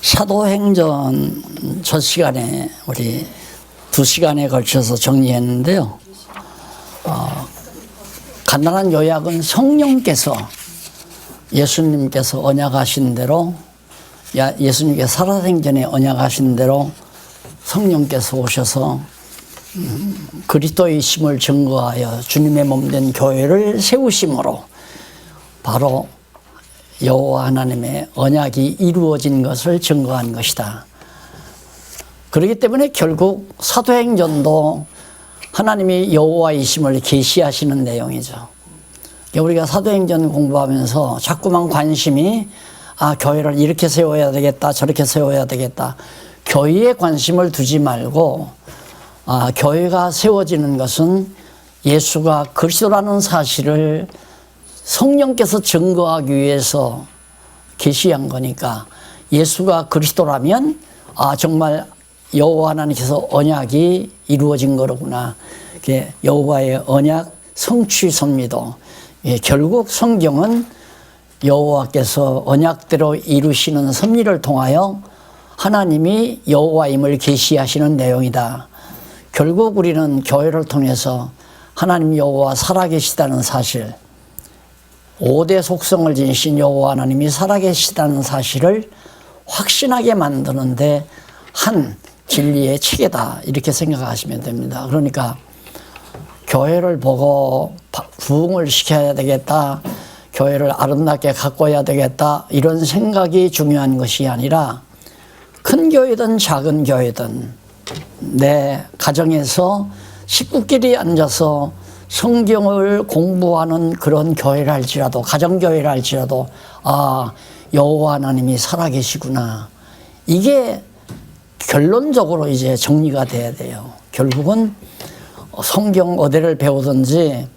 사도행전 첫 시간에 우리 2시간에 걸쳐서 정리했는데요. 간단한 요약은 성령께서 예수님께서 언약하신 대로 예수님께서 살아생전에 언약하신 대로 성령께서 오셔서 그리스도이심을 증거하여 주님의 몸된 교회를 세우심으로 바로 여호와 하나님의 언약이 이루어진 것을 증거한 것이다. 그렇기 때문에 결국 사도행전도 하나님이 여호와이심을 계시하시는 내용이죠. 우리가 사도행전 공부하면서 자꾸만 관심이 교회를 이렇게 세워야 되겠다, 저렇게 세워야 되겠다. 교회에 관심을 두지 말고 교회가 세워지는 것은 예수가 그리스도라는 사실을 성령께서 증거하기 위해서 계시한 거니까 예수가 그리스도라면 정말 여호와 하나님께서 언약이 이루어진 거로구나. 여호와의 언약 성취섭리도 결국 성경은 여호와께서 언약대로 이루시는 섭리를 통하여 하나님이 여호와임을 계시하시는 내용이다. 결국 우리는 교회를 통해서 하나님 여호와 살아계시다는 사실, 5대 속성을 지니신 여호와 하나님이 살아계시다는 사실을 확신하게 만드는데 한 진리의 체계다, 이렇게 생각하시면 됩니다. 그러니까 교회를 보고 부흥을 시켜야 되겠다, 교회를 아름답게 가꿔야 되겠다, 이런 생각이 중요한 것이 아니라 큰 교회든 작은 교회든 내 가정에서 식구끼리 앉아서 성경을 공부하는 그런 교회를 할지라도, 가정교회를 할지라도 여호와 하나님이 살아계시구나, 이게 결론적으로 이제 정리가 돼야 돼요. 결국은 성경 어디를 배우든지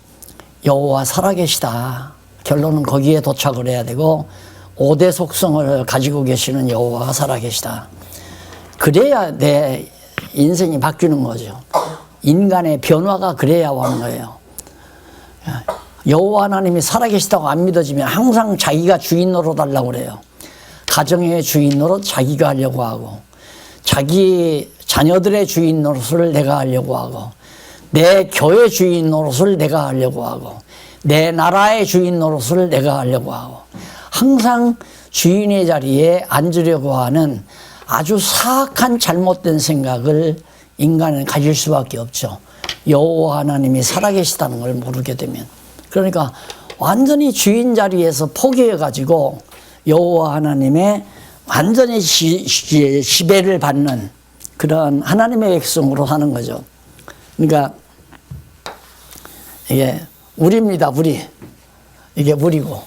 여호와 살아계시다, 결론은 거기에 도착을 해야 되고 5대 속성을 가지고 계시는 여호와가 살아계시다. 그래야 내 인생이 바뀌는 거죠. 인간의 변화가 그래야 오는 거예요. 여호와 하나님이 살아계시다고 안 믿어지면 항상 자기가 주인 노릇하려고 그래요. 가정의 주인 노릇 자기가 하려고 하고, 자기 자녀들의 주인 노릇을 내가 하려고 하고, 내 교회 주인 노릇을 내가 하려고 하고, 내 나라의 주인 노릇을 내가 하려고 하고, 항상 주인의 자리에 앉으려고 하는 아주 사악한 잘못된 생각을 인간은 가질 수밖에 없죠. 여호와 하나님이 살아계시다는 걸 모르게 되면. 그러니까 완전히 주인 자리에서 포기해가지고 여호와 하나님의 완전히 지배를 받는 그런 하나님의 백성으로 사는 거죠. 그러니까 이게 우리입니다, 우리. 이게 우리고,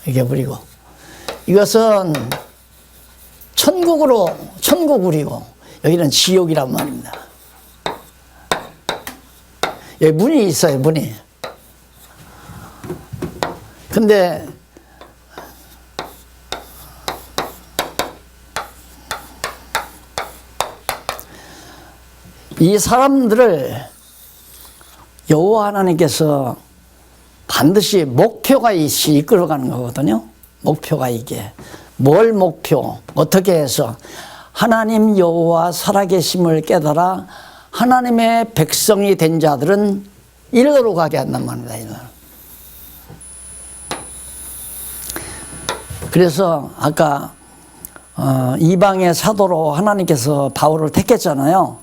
이게 우리고. 이것은 천국 우리고, 여기는 지옥이란 말입니다. 여기 문이 있어요, 문이. 근데 이 사람들을 여호와 하나님께서 반드시 목표가 이끌어가는 거거든요. 목표가 이게. 뭘 목표? 어떻게 해서 하나님 여호와 살아계심을 깨달아 하나님의 백성이 된 자들은 일로로 가게 한단 말입니다. 일로. 그래서 아까 이방의 사도로 하나님께서 바울을 택했잖아요.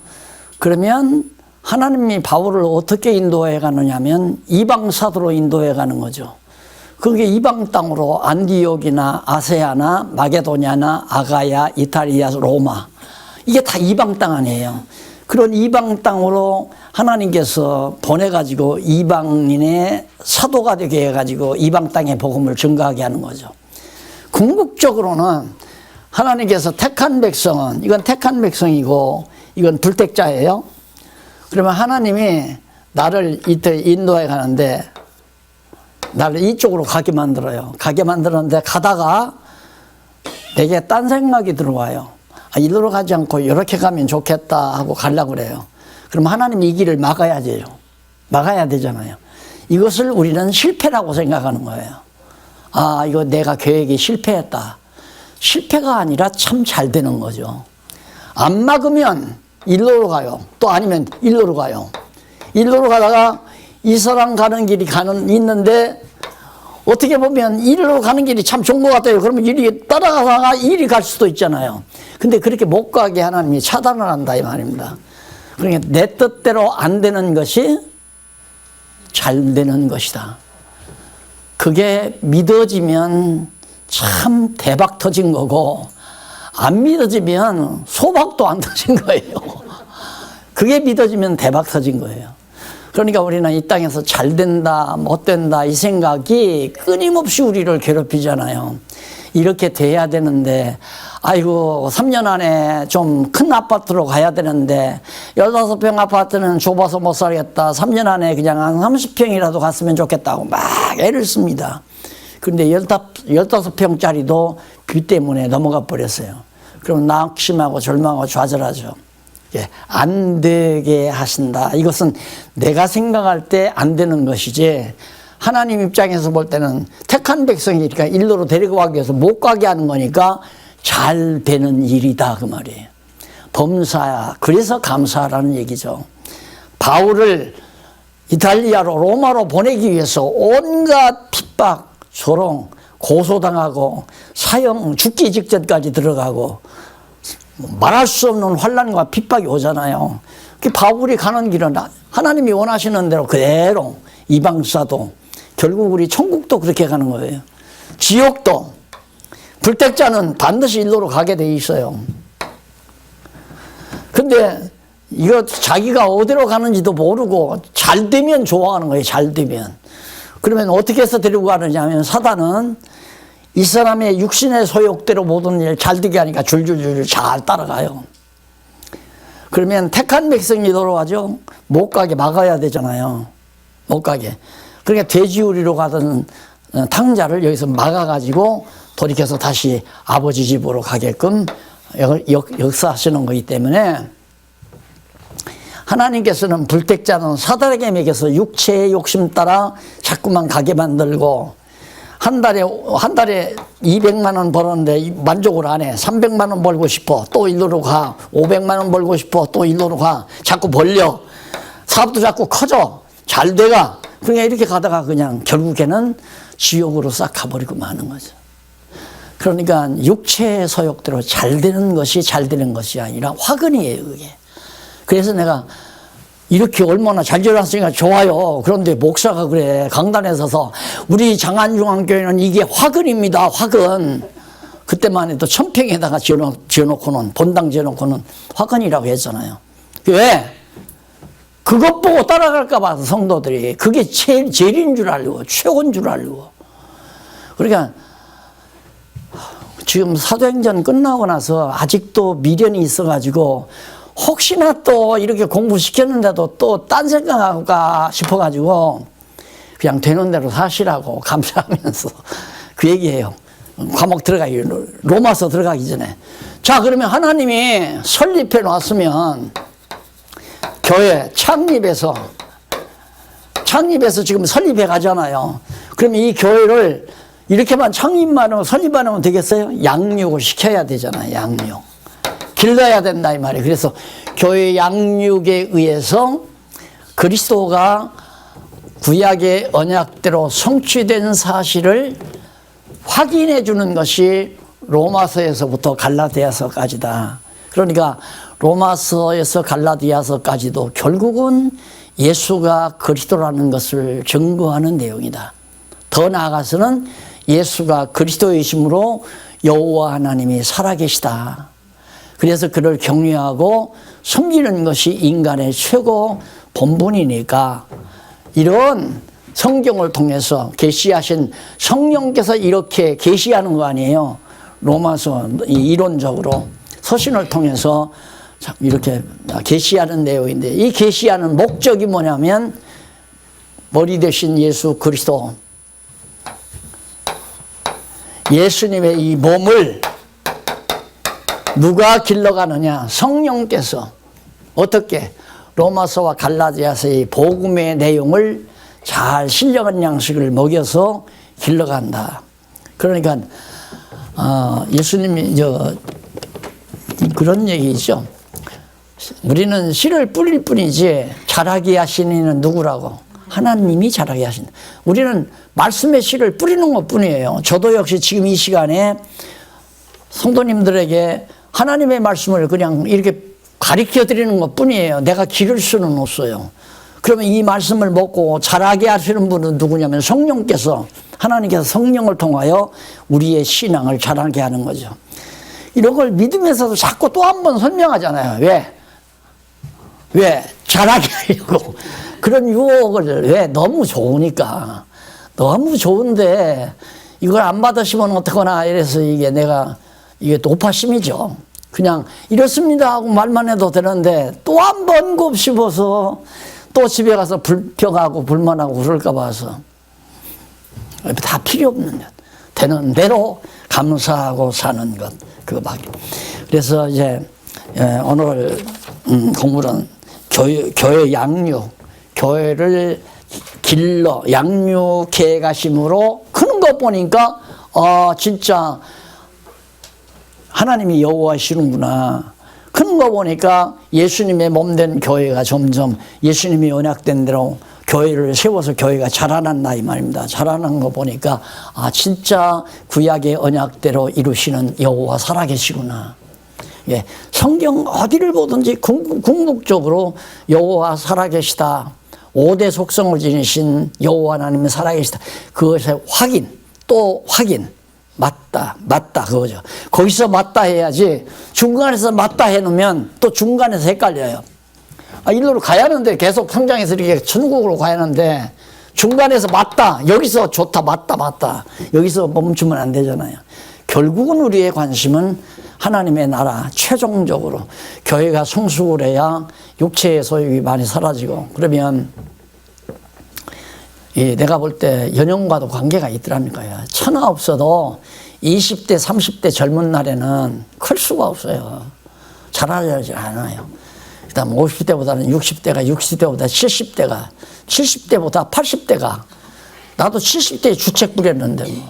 그러면 하나님이 바울을 어떻게 인도해 가느냐면 이방 사도로 인도해 가는 거죠. 그게 이방 땅으로 안디옥이나 아세아나 마게도냐나 아가야, 이탈리아, 로마, 이게 다 이방 땅 아니에요. 그런 이방 땅으로 하나님께서 보내가지고 이방인의 사도가 되게 해가지고 이방 땅의 복음을 증거하게 하는 거죠. 궁극적으로는 하나님께서 택한 백성은, 이건 택한 백성이고 이건 불택자예요. 그러면 하나님이 나를 이때 인도해 가는데 나를 이쪽으로 가게 만들어요. 가게 만들었는데 가다가 내게 딴 생각이 들어와요. 이리로 가지 않고 이렇게 가면 좋겠다 하고 가려고 그래요. 그럼 하나님이 이 길을 막아야 돼요. 막아야 되잖아요. 이것을 우리는 실패라고 생각하는 거예요. 이거 내가 계획이 실패했다. 실패가 아니라 참 잘 되는 거죠. 안 막으면 일로로 가요. 또 아니면 일로로 가요. 일로로 가다가 이 사람 가는 길이 있는데 어떻게 보면 일로 가는 길이 참 좋은 것 같아요. 그러면 일이 따라가다가 일이 갈 수도 있잖아요. 근데 그렇게 못 가게 하나님이 차단을 한다 이 말입니다. 그러니까 내 뜻대로 안 되는 것이 잘 되는 것이다. 그게 믿어지면 참 대박 터진 거고 안 믿어지면 소박도 안 터진 거예요. 그게 믿어지면 대박 터진 거예요. 그러니까 우리는 이 땅에서 잘 된다, 못 된다 이 생각이 끊임없이 우리를 괴롭히잖아요. 이렇게 돼야 되는데 아이고 3년 안에 좀 큰 아파트로 가야 되는데 15평 아파트는 좁아서 못 살겠다. 3년 안에 그냥 한 30평이라도 갔으면 좋겠다고 막 애를 씁니다. 그런데 15평짜리도 비 때문에 넘어가 버렸어요. 그럼 낙심하고 절망하고 좌절하죠. 안 되게 하신다. 이것은 내가 생각할 때 안 되는 것이지 하나님 입장에서 볼 때는 택한 백성이니까 일로로 데리고 가기 위해서 못 가게 하는 거니까 잘 되는 일이다 그 말이에요. 범사야. 그래서 감사하라는 얘기죠. 바울을 이탈리아로 로마로 보내기 위해서 온갖 핍박, 조롱, 고소당하고 사형, 죽기 직전까지 들어가고 말할 수 없는 환난과 핍박이 오잖아요. 그 바울이 가는 길은 하나님이 원하시는 대로 그대로 이방사도 결국 우리 천국도 그렇게 가는 거예요. 지옥도 불택자는 반드시 일로로 가게 돼 있어요. 근데 이거 자기가 어디로 가는지도 모르고 잘 되면 좋아하는 거예요. 잘 되면. 그러면 어떻게 해서 데리고 가느냐 하면 사단은 이 사람의 육신의 소욕대로 모든 일 잘 되게 하니까 줄줄줄 잘 따라가요. 그러면 택한 백성이 돌아가죠. 못 가게 막아야 되잖아요. 못 가게. 그러니까 돼지우리로 가던 탕자를 여기서 막아가지고 돌이켜서 다시 아버지 집으로 가게끔 역사하시는 거기 때문에 하나님께서는 불택자는 사단에게 먹여서 육체의 욕심 따라 자꾸만 가게 만들고 한 달에 200만 원 벌었는데 만족을 안 해. 300만 원 벌고 싶어. 또 일로로 가. 500만 원 벌고 싶어. 또 일로로 가. 자꾸 벌려. 사업도 자꾸 커져. 잘 돼가. 그러니까 이렇게 가다가 그냥 결국에는 지옥으로 싹 가버리고 마는 거죠. 그러니까 육체의 소욕대로 잘 되는 것이 잘 되는 것이 아니라 화근이에요, 그게. 그래서 내가 이렇게 얼마나 잘 지어놨으니까 좋아요. 그런데 목사가 그래. 강단에 서서 우리 장안중앙교회는 이게 화근입니다. 화근. 그때만 해도 1000평에다가 지어놓고는 본당 지어놓고는 화근이라고 했잖아요. 왜? 그것 보고 따라갈까 봐 성도들이 그게 제일인 줄 알고 최고인 줄 알고. 그러니까 지금 사도행전 끝나고 나서 아직도 미련이 있어가지고 혹시나 또 이렇게 공부시켰는데도 또 딴 생각할까 싶어가지고 그냥 되는 대로 사시라고 감사하면서 그 얘기예요. 과목 들어가기, 로마서 들어가기 전에. 자, 그러면 하나님이 설립해 놨으면 교회 창립해서 지금 설립해 가잖아요. 그럼 이 교회를 이렇게만 창립만 하고 설립만 하면 되겠어요? 양육을 시켜야 되잖아요. 양육. 길러야 된다 이 말이에요. 그래서 교회 양육에 의해서 그리스도가 구약의 언약대로 성취된 사실을 확인해 주는 것이 로마서에서부터 갈라디아서까지다. 그러니까 로마서에서 갈라디아서까지도 결국은 예수가 그리스도라는 것을 증거하는 내용이다. 더 나아가서는 예수가 그리스도이심으로 여호와 하나님이 살아계시다. 그래서 그를 경외하고 섬기는 것이 인간의 최고 본분이니까 이런 성경을 통해서 계시하신 성령께서 이렇게 계시하는 거 아니에요. 로마서 이론적으로 서신을 통해서 이렇게 계시하는 내용인데 이 계시하는 목적이 뭐냐면 머리 대신 예수 그리스도 예수님의 이 몸을 누가 길러가느냐? 성령께서 어떻게 로마서와 갈라디아서의 복음의 내용을 잘 신령한 양식을 먹여서 길러간다. 그러니까 예수님이 그런 얘기죠. 우리는 씨를 뿌릴 뿐이지 자라게 하시는 이는 누구라고? 하나님이 자라게 하신다. 우리는 말씀의 씨를 뿌리는 것 뿐이에요. 저도 역시 지금 이 시간에 성도님들에게 하나님의 말씀을 그냥 이렇게 가르쳐 드리는 것 뿐이에요. 내가 기를 수는 없어요. 그러면 이 말씀을 먹고 자라게 하시는 분은 누구냐면 성령께서, 하나님께서 성령을 통하여 우리의 신앙을 자라게 하는 거죠. 이런 걸 믿으면서도 자꾸 또 한 번 설명하잖아요. 왜? 자라게 하려고. 그런 유혹을, 왜? 너무 좋으니까. 너무 좋은데 이걸 안 받으시면 어떡하나 이래서 이게 노파심이죠. 그냥 이렇습니다 하고 말만 해도 되는데 또 한 번 곱씹어서 또 집에 가서 불평하고 불만하고 그럴까 봐서 다 필요 없는 것. 되는 대로 감사하고 사는 것. 그거밖에. 그래서 이제 오늘 공부는 교회 양육, 교회를 길러 양육해 가심으로 크는 거 보니까 진짜 하나님이 여호와시는구나. 크는 거 보니까 예수님의 몸된 교회가 점점 예수님이 언약된 대로 교회를 세워서 교회가 자라난다 이 말입니다. 자라난 거 보니까 진짜 구약의 언약대로 이루시는 여호와 살아계시구나. 예, 성경 어디를 보든지 궁극적으로 여호와 살아계시다. 5대 속성을 지니신 여호와 하나님이 살아계시다. 그것의 확인, 또 확인. 맞다 그거죠. 거기서 맞다 해야지 중간에서 맞다 해놓으면 또 중간에서 헷갈려요. 일로로 가야 하는데 계속 성장해서 이렇게 천국으로 가야 하는데 중간에서 맞다, 여기서 좋다, 맞다 여기서 멈추면 안 되잖아요. 결국은 우리의 관심은 하나님의 나라, 최종적으로 교회가 성숙을 해야 육체의 소욕이 많이 사라지고, 그러면 내가 볼 때 연령과도 관계가 있더라니까요. 천하 없어도 20대, 30대 젊은 날에는 클 수가 없어요. 자라지 않아요. 그다음 50대보다는 60대가, 60대보다 70대가, 70대보다 80대가. 나도 70대에 주책 부렸는데 뭐.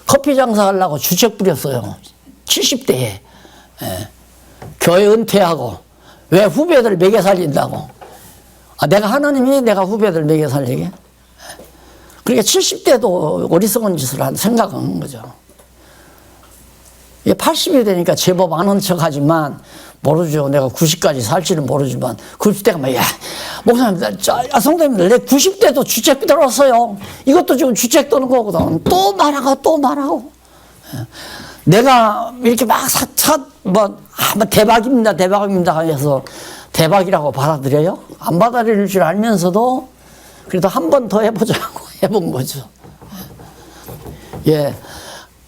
커피 장사하려고 주책 부렸어요. 70대에. 교회 은퇴하고. 왜? 후배들 먹여 살린다고. 내가 하나님이 내가 후배들 먹여 살리게? 그러니까 70대도 어리석은 짓을 생각하는 거죠. 80이 되니까 제법 아는 척 하지만, 모르죠. 내가 90까지 살지는 모르지만, 90대가 막, 목사님, 성도님들, 내 90대도 주책 들었어요. 이것도 지금 주책 드는 거거든. 또 말하고. 내가 이렇게 대박입니다 해서 대박이라고 받아들여요? 안 받아들일 줄 알면서도 그래도 한 번 더 해보자고 해본 거죠.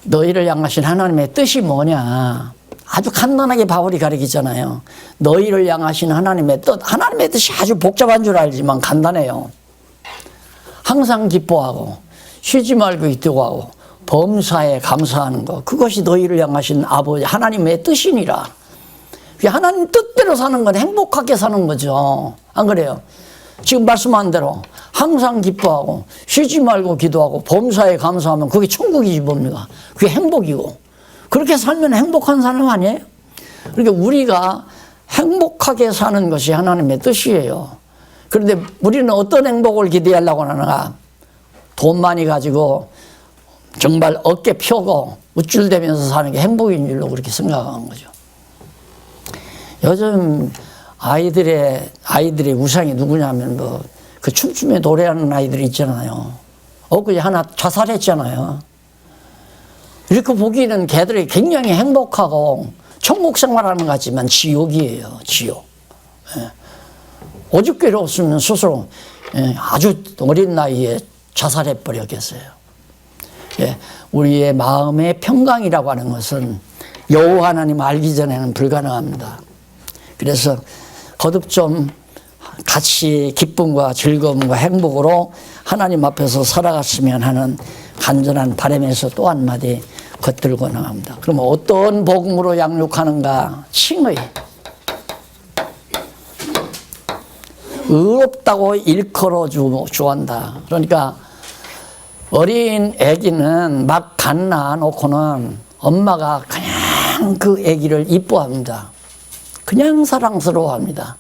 너희를 향하신 하나님의 뜻이 뭐냐. 아주 간단하게 바울이 가르치잖아요. 너희를 향하신 하나님의 뜻. 하나님의 뜻이 아주 복잡한 줄 알지만 간단해요. 항상 기뻐하고 쉬지 말고 기도하고 범사에 감사하는 것. 그것이 너희를 향하신 아버지 하나님의 뜻이니라. 하나님 뜻대로 사는 건 행복하게 사는 거죠. 안 그래요? 지금 말씀한 대로 항상 기뻐하고 쉬지 말고 기도하고 범사에 감사하면 그게 천국이지 뭡니까? 그게 행복이고, 그렇게 살면 행복한 사람 아니에요? 그러니까 우리가 행복하게 사는 것이 하나님의 뜻이에요. 그런데 우리는 어떤 행복을 기대하려고 하는가? 돈 많이 가지고 정말 어깨 펴고 우쭐대면서 사는 게 행복인 줄로 그렇게 생각하는 거죠. 요즘 아이들의 우상이 누구냐면 그 춤추며 노래하는 아이들이 있잖아요. 엊그제 하나 자살했잖아요. 이렇게 보기에는 걔들이 굉장히 행복하고 천국 생활하는 것 같지만 지옥이에요. 지옥. 오죽죄로 없으면 스스로 아주 어린 나이에 자살해버렸겠어요. 우리의 마음의 평강이라고 하는 것은 여호와 하나님 알기 전에는 불가능합니다. 그래서 거듭 좀 같이 기쁨과 즐거움과 행복으로 하나님 앞에서 살아갔으면 하는 간절한 바람에서 또 한마디 겉들고 나갑니다. 그럼 어떤 복음으로 양육하는가? 칭의. 의롭다고 일컬어 주한다. 그러니까 어린 애기는 막 갓 낳아놓고는 엄마가 그냥 그 아기를 이뻐합니다. 그냥 사랑스러워합니다.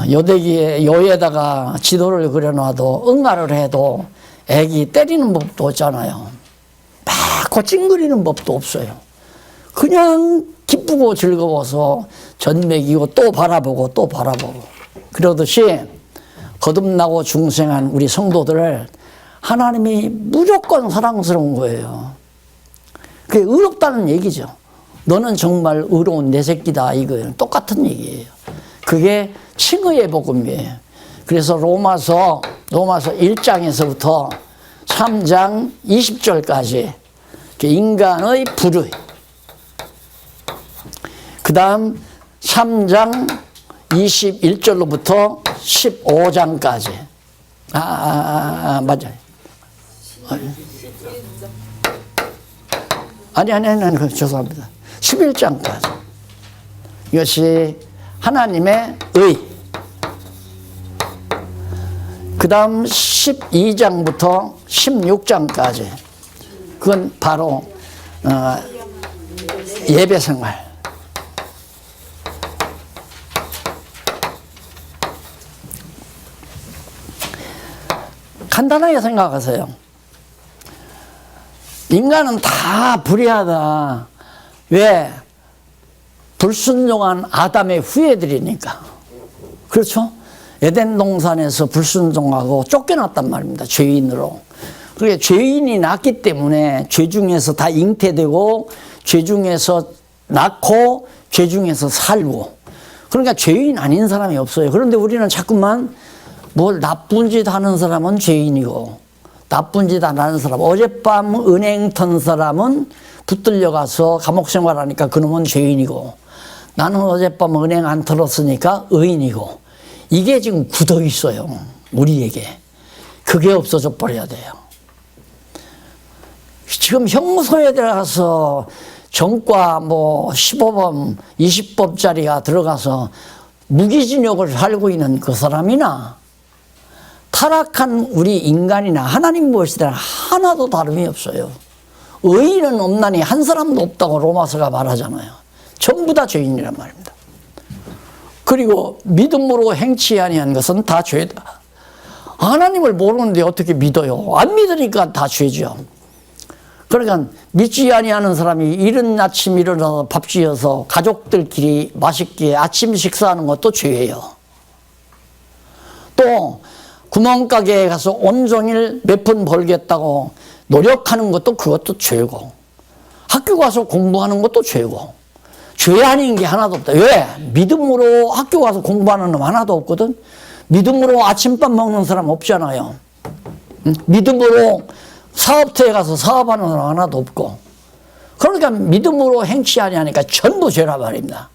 요에다가 지도를 그려놔도 응아를 해도 아기 때리는 법도 없잖아요. 막 찡그리는 법도 없어요. 그냥 기쁘고 즐거워서 젖 먹이고 또 바라보고 또 바라보고. 그러듯이 거듭나고 중생한 우리 성도들을 하나님이 무조건 사랑스러운 거예요. 그게 의롭다는 얘기죠. 너는 정말 의로운 내 새끼다 이거예요. 똑같은 얘기예요. 그게 칭의의 복음이에요. 그래서 로마서 1장에서부터 3장 20절까지 인간의 불의, 그 다음 3장 21절로부터 15장까지 맞아요. 아니 죄송합니다. 11장까지 이것이 하나님의 의. 그 다음 12장부터 16장까지 그건 바로 예배생활. 간단하게 생각하세요. 인간은 다 불의하다. 왜? 불순종한 아담의 후예들이니까. 그렇죠? 에덴 동산에서 불순종하고 쫓겨났단 말입니다. 죄인으로. 그게 죄인이 낳기 때문에 죄 중에서 다 잉태되고 죄 중에서 낳고 죄 중에서 살고. 그러니까 죄인 아닌 사람이 없어요. 그런데 우리는 자꾸만 뭘 나쁜 짓 하는 사람은 죄인이고 나쁜 짓 안 하는 사람, 어젯밤 은행 턴 사람은 붙들려 가서 감옥 생활하니까 그놈은 죄인이고 나는 어젯밤 은행 안 털었으니까 의인이고 이게 지금 굳어 있어요. 우리에게. 그게 없어져 버려야 돼요. 지금 형무소에 들어가서 전과 15범, 20범짜리가 들어가서 무기징역을 살고 있는 그 사람이나 타락한 우리 인간이나 하나님 무엇이든 하나도 다름이 없어요. 의인은 없나니 한 사람도 없다고 로마서가 말하잖아요. 전부 다 죄인이란 말입니다. 그리고 믿음으로 행치 아니한 것은 다 죄다. 하나님을 모르는데 어떻게 믿어요? 안 믿으니까 다 죄죠. 그러니까 믿지 아니하는 사람이 이른 아침 일어나서 밥 지어서 가족들끼리 맛있게 아침 식사하는 것도 죄예요. 또 구멍가게에 가서 온종일 몇 푼 벌겠다고 노력하는 것도 그것도 죄고 학교 가서 공부하는 것도 죄고 죄 아닌 게 하나도 없다. 왜? 믿음으로 학교 가서 공부하는 놈 하나도 없거든. 믿음으로 아침밥 먹는 사람 없잖아요. 믿음으로 사업터에 가서 사업하는 사람 하나도 없고. 그러니까 믿음으로 행치 아니하니까 전부 죄란 말입니다.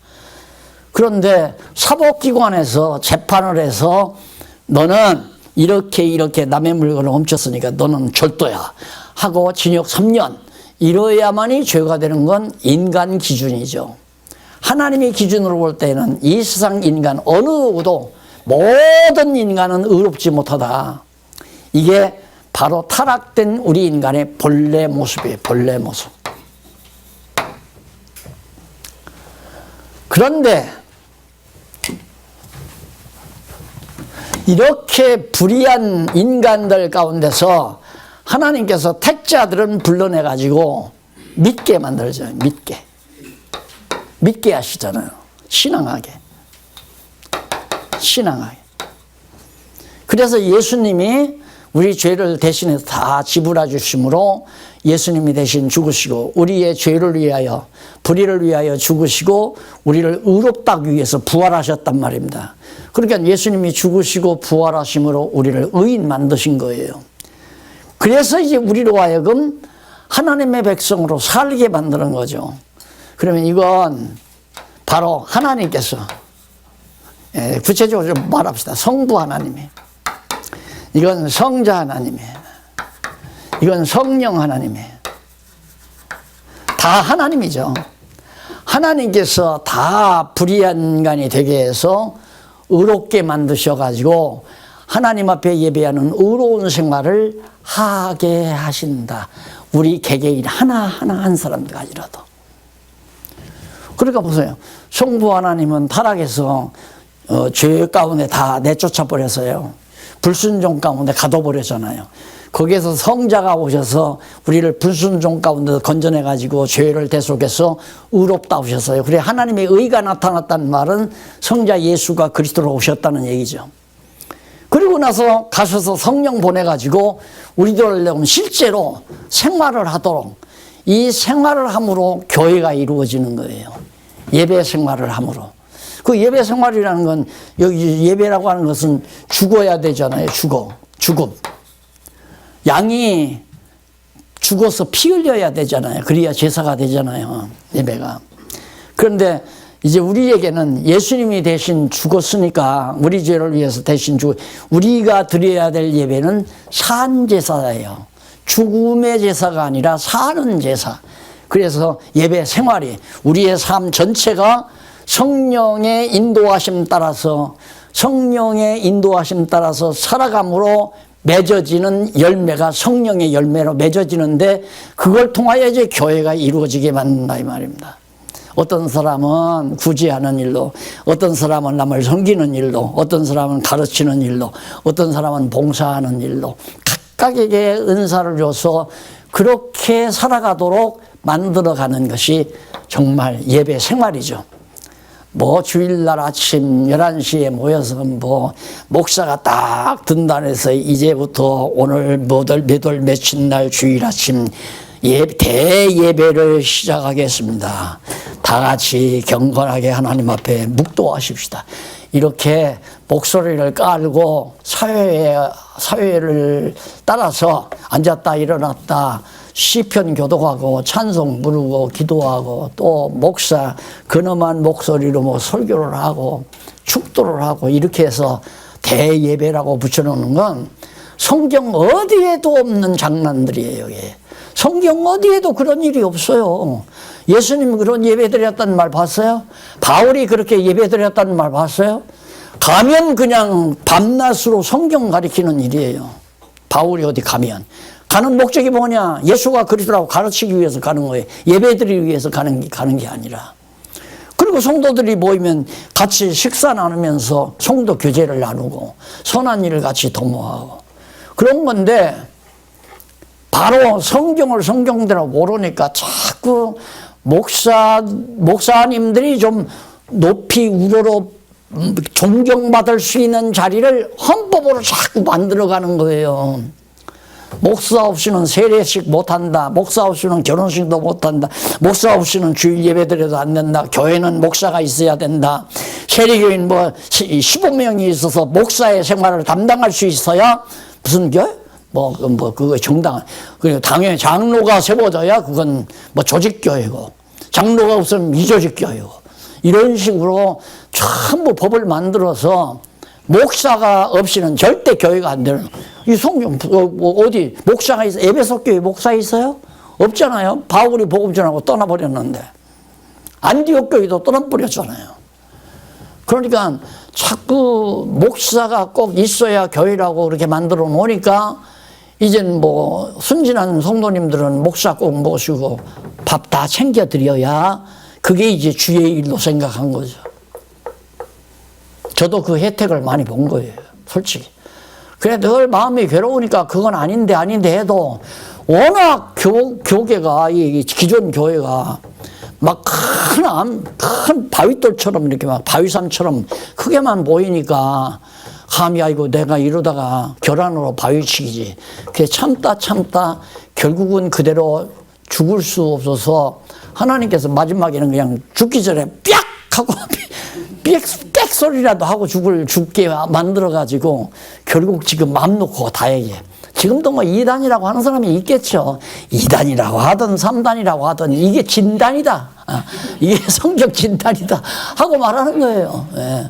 그런데 사법기관에서 재판을 해서 너는 이렇게 남의 물건을 훔쳤으니까 너는 절도야 하고 징역 3년 이러야만이 죄가 되는 건 인간 기준이죠. 하나님의 기준으로 볼 때는 이 세상 인간 어느 누구도 모든 인간은 의롭지 못하다. 이게 바로 타락된 우리 인간의 본래 모습이에요. 본래 모습. 그런데 이렇게 불의한 인간들 가운데서 하나님께서 택자들은 불러내가지고 믿게 만들어줘요. 믿게 하시잖아요. 신앙하게. 그래서 예수님이 우리 죄를 대신해서 다 지불해 주심으로 예수님이 대신 죽으시고 우리의 죄를 위하여 불의를 위하여 죽으시고 우리를 의롭다기 위해서 부활하셨단 말입니다. 그러니까 예수님이 죽으시고 부활하심으로 우리를 의인 만드신 거예요. 그래서 이제 우리로 하여금 하나님의 백성으로 살게 만드는 거죠. 그러면 이건 바로 하나님께서 구체적으로 좀 말합시다. 성부 하나님이, 이건 성자 하나님이, 이건 성령 하나님이, 다 하나님이죠. 하나님께서 다 불의한 인간이 되게 해서 의롭게 만드셔가지고 하나님 앞에 예배하는 의로운 생활을 하게 하신다. 우리 개개인 하나하나 한 사람들까지라도. 그러니까 보세요. 성부 하나님은 타락해서 죄 가운데 다 내쫓아 버려서요. 불순종 가운데 가둬버렸잖아요. 거기에서 성자가 오셔서 우리를 불순종 가운데 건져내 가지고 죄를 대속해서 의롭다 오셨어요. 그래 하나님의 의가 나타났다는 말은 성자 예수가 그리스도로 오셨다는 얘기죠. 그리고 나서 가셔서 성령 보내가지고 우리들을 실제로 생활을 하도록, 이 생활을 함으로 교회가 이루어지는 거예요. 예배 생활을 함으로. 그 예배 생활이라는 건, 여기 예배라고 하는 것은 죽어야 되잖아요. 죽음. 양이 죽어서 피 흘려야 되잖아요. 그래야 제사가 되잖아요. 예배가. 그런데 이제 우리에게는 예수님이 대신 죽었으니까 우리 죄를 위해서 대신 우리가 드려야 될 예배는 산 제사예요. 죽음의 제사가 아니라 사는 제사. 그래서 예배 생활이 우리의 삶 전체가 성령의 인도하심 따라서 살아감으로 맺어지는 열매가 성령의 열매로 맺어지는데, 그걸 통하여 이제 교회가 이루어지게 만든다 이 말입니다. 어떤 사람은 구제하는 일로, 어떤 사람은 남을 섬기는 일로, 어떤 사람은 가르치는 일로, 어떤 사람은 봉사하는 일로 각각에게 은사를 줘서 그렇게 살아가도록 만들어가는 것이 정말 예배 생활이죠. 뭐 주일날 아침 11시에 모여서 뭐 목사가 딱 등단해서 이제부터 오늘 며칠 날 주일 아침 대예배를 시작하겠습니다. 다 같이 경건하게 하나님 앞에 묵도하십시다. 이렇게 목소리를 깔고 사회를 따라서 앉았다 일어났다 시편 교독하고 찬송 부르고 기도하고, 또 목사 근엄한 목소리로 뭐 설교를 하고 축도를 하고, 이렇게 해서 대예배라고 붙여놓는 건 성경 어디에도 없는 장난들이에요. 이게. 성경 어디에도 그런 일이 없어요. 예수님이 그런 예배 드렸다는 말 봤어요? 바울이 그렇게 예배 드렸다는 말 봤어요? 가면 그냥 밤낮으로 성경 가리키는 일이에요. 바울이 어디 가면. 가는 목적이 뭐냐? 예수가 그리스도라고 가르치기 위해서 가는 거예요. 예배드리기 위해서 가는 게 아니라. 그리고 성도들이 모이면 같이 식사 나누면서 성도 교제를 나누고 선한 일을 같이 도모하고 그런 건데, 바로 성경을 성경대로 모르니까 자꾸 목사님들이 좀 높이 우러러 존경받을 수 있는 자리를 헌법으로 자꾸 만들어가는 거예요. 목사 없이는 세례식 못한다. 목사 없이는 결혼식도 못한다. 목사 없이는 주일 예배드려도 안 된다. 교회는 목사가 있어야 된다. 세례교인 15명이 있어서 목사의 생활을 담당할 수 있어야 무슨 교회? 그거 정당한. 그리고 당연히 장로가 세워져야 그건 조직교회고, 장로가 없으면 미조직교회고, 이런 식으로 전부 법을 만들어서 목사가 없이는 절대 교회가 안 되는. 이 성경 어디 목사가 있어? 에베소 교회 목사 있어요? 없잖아요. 바울이 복음 전하고 떠나버렸는데, 안디옥 교회도 떠나버렸잖아요. 그러니까 자꾸 목사가 꼭 있어야 교회라고 그렇게 만들어 놓으니까, 이젠 순진한 성도님들은 목사 꼭 모시고 밥 다 챙겨 드려야 그게 이제 주의 일로 생각한 거죠. 저도 그 혜택을 많이 본 거예요, 솔직히. 그래 늘 마음이 괴로우니까 그건 아닌데 해도 워낙 교계가, 이 기존 교회가 막 큰 바위돌처럼 이렇게 막 바위산처럼 크게만 보이니까, 감히 아이고 내가 이러다가 결함으로 바위치기지. 그게 참다 결국은 그대로 죽을 수 없어서 하나님께서 마지막에는 그냥 죽기 전에 삐약 하고 삐약 소리라도 하고 죽게 만들어가지고, 결국 지금 맘 놓고 다 얘기해. 지금도 2단이라고 하는 사람이 있겠죠. 2단이라고 하든 3단이라고 하든 이게 진단이다. 이게 성적 진단이다 하고 말하는 거예요. 예.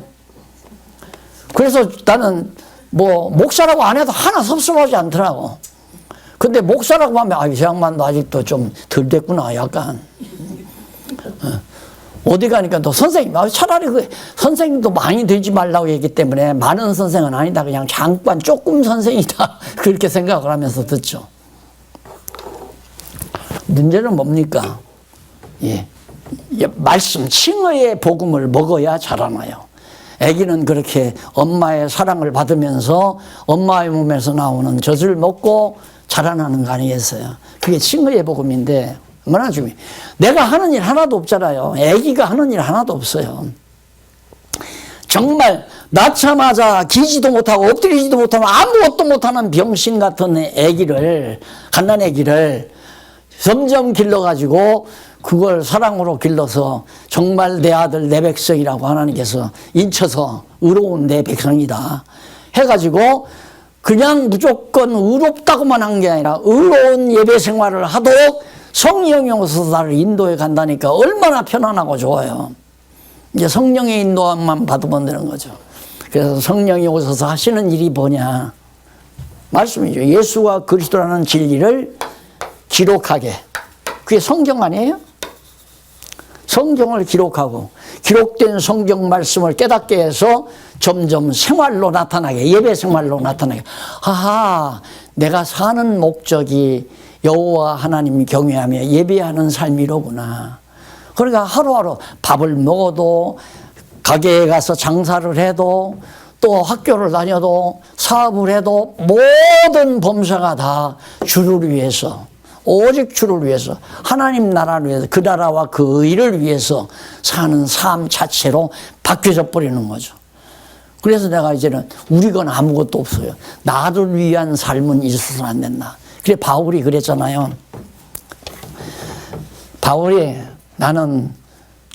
그래서 나는 목사라고 안 해도 하나 섭섭하지 않더라고. 근데 목사라고 하면 이 양반도 아직도 좀 덜 됐구나 약간. 어디 가니까 또 선생님, 차라리 선생님도 많이 되지 말라고 얘기 때문에 많은 선생은 아니다. 그냥 잠깐 조금 선생이다. 그렇게 생각을 하면서 듣죠. 문제는 뭡니까? 예. 말씀, 칭의의 복음을 먹어야 자라나요. 아기는 그렇게 엄마의 사랑을 받으면서 엄마의 몸에서 나오는 젖을 먹고 자라나는 거 아니겠어요? 그게 칭의의 복음인데 얼마나 중요해요. 내가 하는 일 하나도 없잖아요. 아기가 하는 일 하나도 없어요. 정말 낳자마자 기지도 못하고 엎드리지도 못하고 아무것도 못하는 병신 같은 아기를, 갓난 아기를 점점 길러가지고 그걸 사랑으로 길러서 정말 내 아들 내 백성이라고 하나님께서 인쳐서 의로운 내 백성이다 해가지고 그냥 무조건 의롭다고만 한 게 아니라 의로운 예배 생활을 하도록 성령이 오셔서 나를 인도해 간다니까 얼마나 편안하고 좋아요. 이제 성령의 인도함만 받으면 되는 거죠. 그래서 성령이 오셔서 하시는 일이 뭐냐? 말씀이죠. 예수가 그리스도라는 진리를 기록하게. 그게 성경 아니에요? 성경을 기록하고 기록된 성경 말씀을 깨닫게 해서 점점 생활로 나타나게, 예배 생활로 나타나게. 하하, 내가 사는 목적이 여호와 하나님 경외하며 예배하는 삶이로구나. 그러니까 하루하루 밥을 먹어도 가게에 가서 장사를 해도 또 학교를 다녀도 사업을 해도 모든 범사가 다 주를 위해서, 오직 주를 위해서, 하나님 나라를 위해서, 그 나라와 그 의를 위해서 사는 삶 자체로 바뀌어져 버리는 거죠. 그래서 내가 이제는 우리 건 아무것도 없어요. 나를 위한 삶은 있어서는 안 된다. 그래 바울이 그랬잖아요. 바울이 나는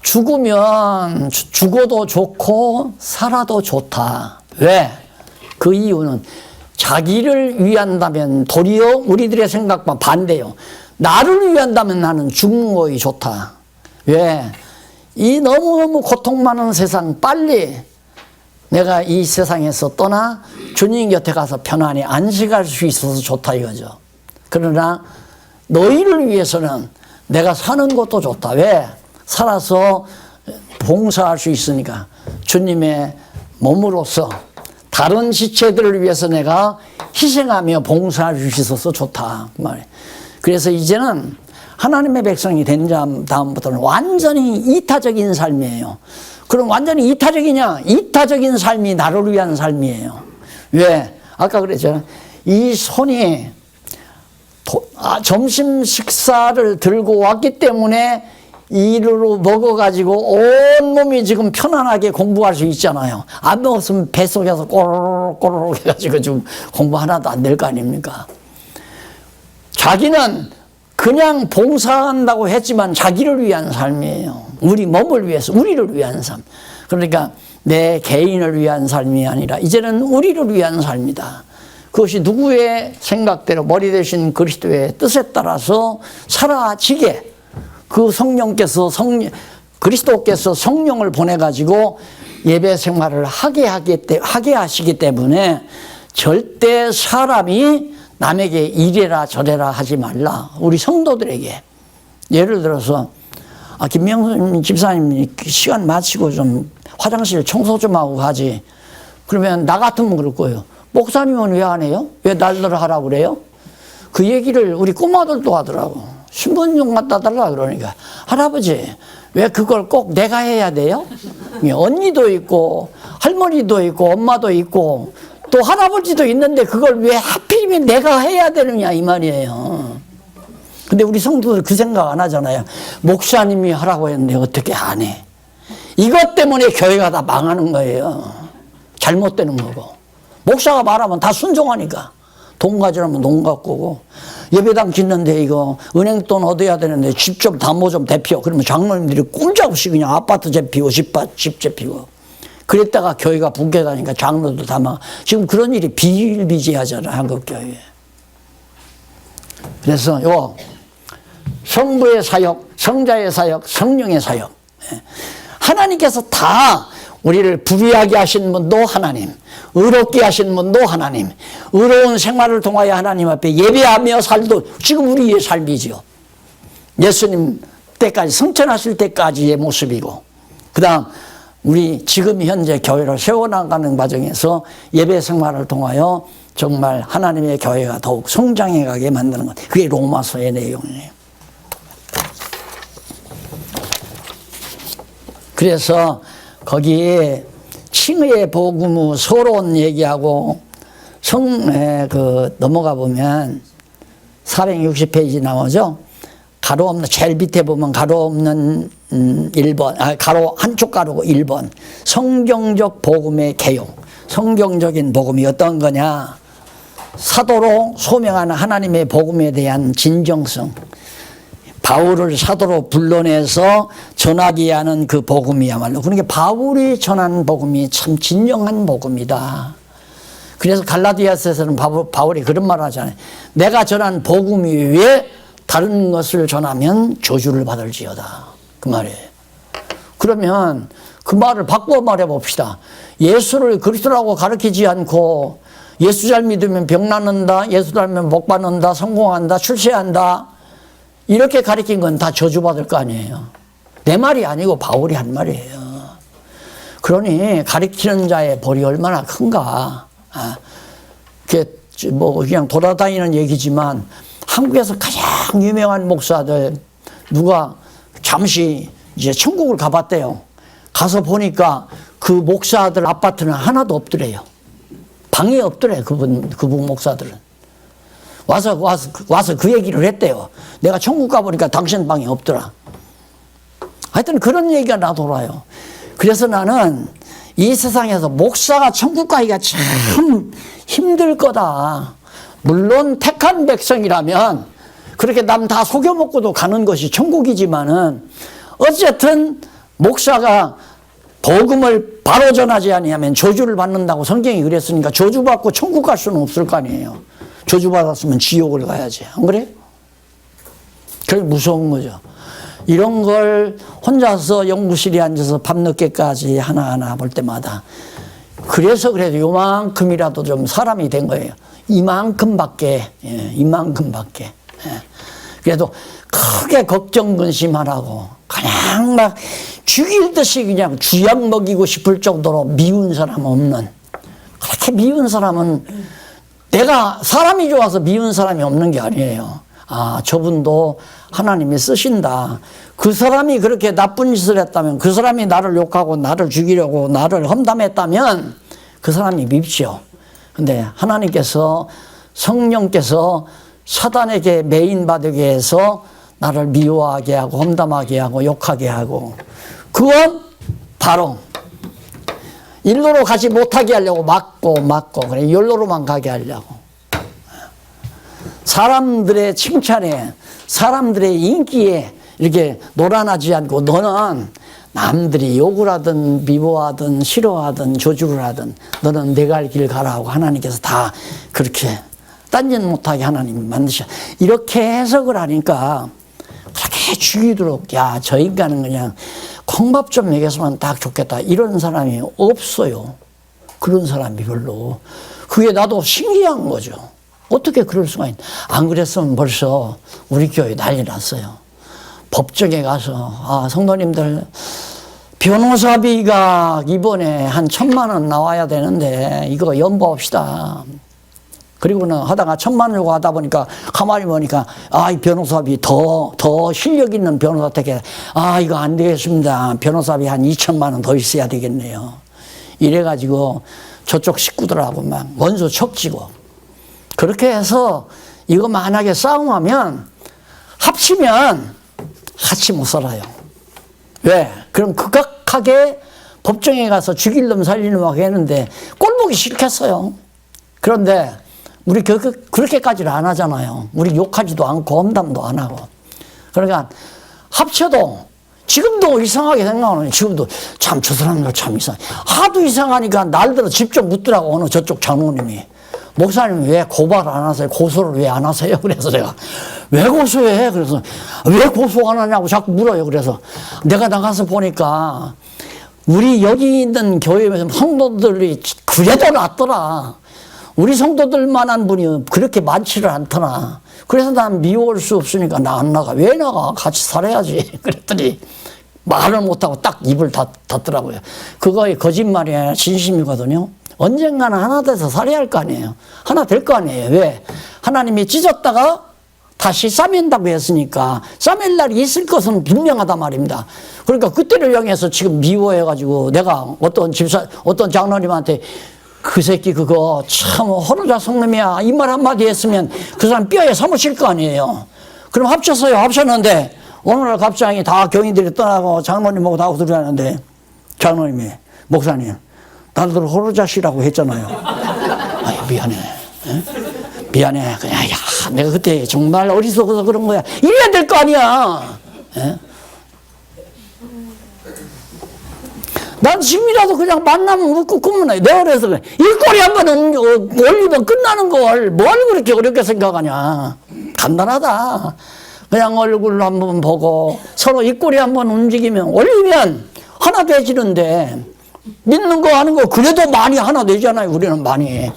죽으면 죽어도 좋고 살아도 좋다. 왜? 그 이유는 자기를 위한다면 도리어 우리들의 생각과 반대요. 나를 위한다면 나는 죽는 것이 좋다. 왜? 이 너무너무 고통 많은 세상 빨리 내가 이 세상에서 떠나 주님 곁에 가서 편안히 안식할 수 있어서 좋다 이거죠. 그러나 너희를 위해서는 내가 사는 것도 좋다. 왜? 살아서 봉사할 수 있으니까 주님의 몸으로서 다른 지체들을 위해서 내가 희생하며 봉사할 수 있어서 좋다. 그 말이에요. 그래서 이제는 하나님의 백성이 된 다음부터는 완전히 이타적인 삶이에요. 그럼 완전히 이타적이냐? 이타적인 삶이 나를 위한 삶이에요. 왜? 아까 그랬잖아요. 이 손이 점심 식사를 들고 왔기 때문에 이로 먹어가지고 온몸이 지금 편안하게 공부할 수 있잖아요. 안 먹었으면 뱃속에서 꼬르륵 해가지고 지금 공부 하나도 안 될 거 아닙니까? 자기는 그냥 봉사한다고 했지만 자기를 위한 삶이에요. 우리 몸을 위해서, 우리를 위한 삶. 그러니까 내 개인을 위한 삶이 아니라 이제는 우리를 위한 삶이다. 그것이 누구의 생각대로 머리 대신 그리스도의 뜻에 따라서 사라지게 그 성령께서 그리스도께서 성령을 보내가지고 예배 생활을 하게 하시기 때문에 절대 사람이 남에게 이래라 저래라 하지 말라. 우리 성도들에게. 예를 들어서 김명선 집사님이 시간 마치고 좀 화장실 청소 좀 하고 가지. 그러면 나 같으면 그럴 거예요. 목사님은 왜 안 해요? 왜 날들 하라고 그래요? 그 얘기를 우리 꼬마들도 하더라고. 신분증 갖다 달라 그러니까 할아버지 왜 그걸 꼭 내가 해야 돼요? 언니도 있고 할머니도 있고 엄마도 있고 또 할아버지도 있는데 그걸 왜 하필이면 내가 해야 되느냐 이 말이에요. 근데 우리 성도들 그 생각 안 하잖아요. 목사님이 하라고 했는데 어떻게 안 해? 이것 때문에 교회가 다 망하는 거예요. 잘못되는 거고. 목사가 말하면 다 순종하니까. 돈 가지라면 돈 갖고 오고, 예배당 짓는데 이거 은행돈 얻어야 되는데 집 좀 담보 좀 대피워. 그러면 장로님들이 꼼짝없이 그냥 아파트 재피고 집 재피고. 그랬다가 교회가 붕괴가니까 장로도 다 막 지금 그런 일이 비일비재하잖아 한국교회에. 그래서 성부의 사역, 성자의 사역, 성령의 사역. 하나님께서 다 우리를 부귀하게 하신 분도 하나님, 의롭게 하신 분도 하나님, 의로운 생활을 통하여 하나님 앞에 예배하며 살도 지금 우리의 삶이지요. 예수님 때까지, 성천하실 때까지의 모습이고, 그 다음 우리 지금 현재 교회를 세워나가는 과정에서 예배 생활을 통하여 정말 하나님의 교회가 더욱 성장해가게 만드는 것. 그게 로마서의 내용이에요. 그래서 거기에 칭의의 복음 서론 얘기하고 넘어가 보면 460페이지 나오죠. 가로 없는, 제일 밑에 보면 가로 없는 1번, 가로 한쪽 가로고 1번. 성경적 복음의 개요. 성경적인 복음이 어떤 거냐? 사도로 소명하는 하나님의 복음에 대한 진정성. 바울을 사도로 불러내서 전하게 하는 그 복음이야말로. 그러니까 바울이 전한 복음이 참 진정한 복음이다. 그래서 갈라디아서에서는 바울이 그런 말을 하잖아요. 내가 전한 복음이 왜 다른 것을 전하면 저주를 받을지어다. 그 말이에요. 그러면 그 말을 바꿔 말해 봅시다. 예수를 그리스도라고 가르치지 않고 예수 잘 믿으면 병 낫는다, 예수 잘 믿으면 복 받는다, 성공한다, 출세한다, 이렇게 가르친 건 다 저주받을 거 아니에요. 내 말이 아니고 바울이 한 말이에요. 그러니 가르치는 자의 벌이 얼마나 큰가. 그게 뭐 그냥 돌아다니는 얘기지만 한국에서 가장 유명한 목사들 누가 잠시 이제 천국을 가봤대요. 가서 보니까 그 목사들 아파트는 하나도 없더래요. 방이 없더래, 그분 목사들은. 와서 그 얘기를 했대요. 내가 천국 가보니까 당신 방이 없더라. 하여튼 그런 얘기가 나돌아요. 그래서 나는 이 세상에서 목사가 천국 가기가 참 힘들 거다. 물론 택한 백성이라면 그렇게 남 다 속여먹고도 가는 것이 천국이지만은 어쨌든 목사가 복음을 바로 전하지 아니하면 저주를 받는다고 성경이 그랬으니까 저주받고 천국 갈 수는 없을 거 아니에요. 저주받았으면 지옥을 가야지. 안 그래? 그게 무서운 거죠. 이런 걸 혼자서 연구실에 앉아서 밤늦게까지 하나하나 볼 때마다 그래서 그래도 요만큼이라도 좀 사람이 된 거예요. 이만큼밖에. 그래도 크게 걱정 근심 안 하고 그냥 막 죽일 듯이 그냥 쥐약 먹이고 싶을 정도로 미운 사람 없는, 그렇게 미운 사람은 내가 사람이 좋아서 미운 사람이 없는 게 아니에요. 아, 저분도 하나님이 쓰신다. 그 사람이 그렇게 나쁜 짓을 했다면, 그 사람이 나를 욕하고 나를 죽이려고 나를 험담했다면 그 사람이 밉죠. 근데 하나님께서, 성령께서 사단에게 매인받게 해서 나를 미워하게 하고 험담하게 하고 욕하게 하고, 그건 바로 일로로 가지 못하게 하려고 막고 그래, 열로로만 가게 하려고. 사람들의 칭찬에, 사람들의 인기에 이렇게 놀아나지 않고 너는 남들이 욕을 하든 미워하든 싫어하든 저주를 하든 너는 내 갈 길 가라 하고 하나님께서 다 그렇게 딴짓 못하게 하나님이 만드셔. 이렇게 해석을 하니까 그렇게 죽이도록, 야, 저 인간은 그냥 콩밥 좀 먹여서만 딱 좋겠다, 이런 사람이 없어요. 그런 사람이 별로. 그게 나도 신기한 거죠. 어떻게 그럴 수가 있나. 안 그랬으면 벌써 우리 교회 난리 났어요. 법정에 가서, 성도님들 변호사비가 이번에 한 1,000만 원 나와야 되는데 이거 연보합시다. 그리고는 하다가 1,000만 원 하다 보니까 가만히 보니까 이 변호사비 더 실력 있는 변호사 택해. 이거 안 되겠습니다. 변호사비 한 2,000만 원 더 있어야 되겠네요. 이래가지고 저쪽 식구들하고 막 원수 척지고, 그렇게 해서 이거 만약에 싸움하면 합치면 같이 못 살아요. 왜? 그럼 극악하게 법정에 가서 죽일 놈 살릴 놈 하고 했는데 꼴보기 싫겠어요. 그런데 우리 그렇게까지는 안 하잖아요. 우리 욕하지도 않고 험담도 안 하고. 그러니까 합쳐도 지금도 이상하게 생각하는, 지금도 참 저 사람들 참 이상해. 하도 이상하니까 날들어 직접 묻더라고, 어느 저쪽 장로님이. 목사님 왜 고발 안 하세요? 고소를 왜 안 하세요? 그래서 제가 왜 고소해? 그래서 왜 고소 안 하냐고 자꾸 물어요. 그래서 내가 나가서 보니까 우리 여기 있는 교회에서 성도들이 그래도 낫더라. 우리 성도들만한 분이 그렇게 많지를 않더나. 그래서 난 미워할 수 없으니까 나 안 나가. 왜 나가? 같이 살아야지. 그랬더니 말을 못하고 딱 입을 닫더라고요. 그거에 거짓말이 아니라 진심이거든요. 언젠가는 하나 돼서 살아야 할 거 아니에요. 하나 될 거 아니에요. 왜? 하나님이 찢었다가 다시 싸맨다고 했으니까 싸맬 날이 있을 것은 분명하단 말입니다. 그러니까 그때를 향해서 지금 미워해가지고 내가 어떤 장로님한테 그 새끼 그거 참 호로자 성놈이야 이 말 한마디 했으면 그 사람 뼈에 사무칠 거 아니에요. 그럼 합쳤어요. 합쳤는데 오늘날 갑자기 다 교인들이 떠나고 장로님하고 다 들어가는데 장로님이 목사님 나들 호로자시라고 했잖아요. 아이 미안해. 에? 미안해. 그냥 야 내가 그때 정말 어리석어서 그런 거야. 이래야 될 거 아니야. 에? 난 지금이라도 그냥 만나면 웃고 꾸무네. 내가 그래서 그래. 일거리 한번 올리면 끝나는 걸 뭘 그렇게 어렵게 생각하냐. 간단하다. 그냥 얼굴 한번 보고 서로 입꼬리 한번 움직이면 올리면 하나 되지는데 믿는 거 하는 거 그래도 많이 하나 되잖아요. 우리는 많이.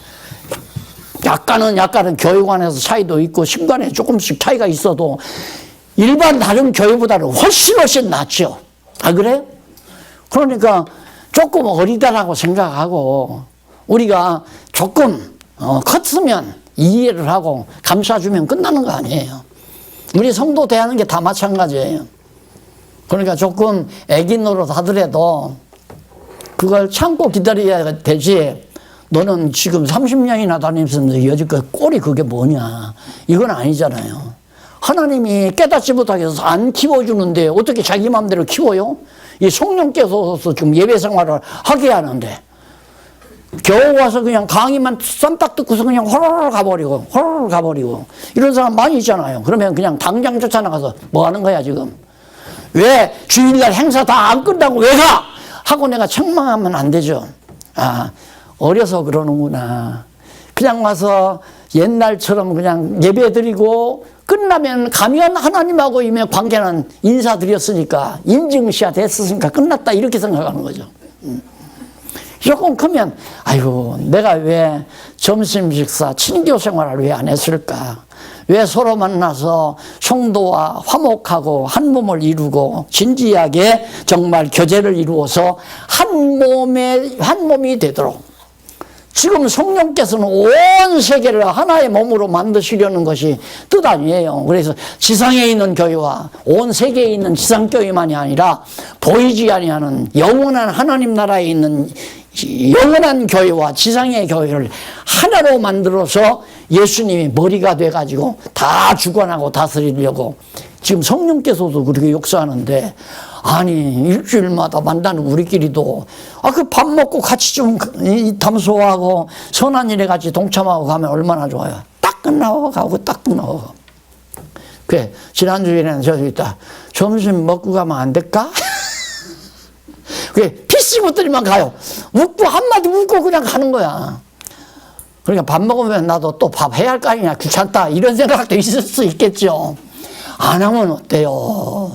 약간은 교육 안에서 차이도 있고 신간에 조금씩 차이가 있어도 일반 다른 교회보다는 훨씬 낫죠. 아 그래? 그러니까 조금 어리다라고 생각하고 우리가 조금 컸으면 이해를 하고 감싸주면 끝나는 거 아니에요. 우리 성도 대하는 게 다 마찬가지예요. 그러니까 조금 애기 노릇 하더라도 그걸 참고 기다려야 되지. 너는 지금 30년이나 다니면서 여지껏 꼴이 그게 뭐냐. 이건 아니잖아요. 하나님이 깨닫지 못하게 해서 안 키워주는데 어떻게 자기 마음대로 키워요? 이 성령께서 지금 예배 생활을 하게 하는데 겨우 와서 그냥 강의만 쌈딱 듣고서 그냥 호로로 가버리고 이런 사람 많이 있잖아요. 그러면 그냥 당장 쫓아나가서 뭐 하는 거야 지금? 왜 주일날 행사 다 안 끝나고 왜 가? 하고 내가 책망하면 안 되죠. 아 어려서 그러는구나. 그냥 와서 옛날처럼 그냥 예배 드리고 끝나면 가면 하나님하고 이미 관계는 인사드렸으니까 인증시야 됐으니까 끝났다 이렇게 생각하는 거죠. 조금 크면 아이고 내가 왜 점심 식사 친교 생활을 왜 안 했을까? 왜 서로 만나서 성도와 화목하고 한 몸을 이루고 진지하게 정말 교제를 이루어서 한 몸이 되도록 지금 성령께서는 온 세계를 하나의 몸으로 만드시려는 것이 뜻 아니에요. 그래서 지상에 있는 교회와 온 세계에 있는 지상교회만이 아니라 보이지 아니하는 영원한 하나님 나라에 있는 영원한 교회와 지상의 교회를 하나로 만들어서 예수님이 머리가 돼가지고 다 주관하고 다스리려고 지금 성령께서도 그렇게 역사하는데 아니 일주일마다 만나는 우리끼리도 그 밥 먹고 같이 좀 담소하고 선한 일에 같이 동참하고 가면 얼마나 좋아요. 딱 끝나고 가고 딱 끝나고 가고. 그래 지난주에는 저기 있다 점심 먹고 가면 안 될까? 그래 피씨 것들이만 가요. 웃고 한마디 웃고 그냥 가는 거야. 그러니까 밥 먹으면 나도 또 밥 해야 할 거 아니냐 귀찮다 이런 생각도 있을 수 있겠죠. 안 하면 어때요?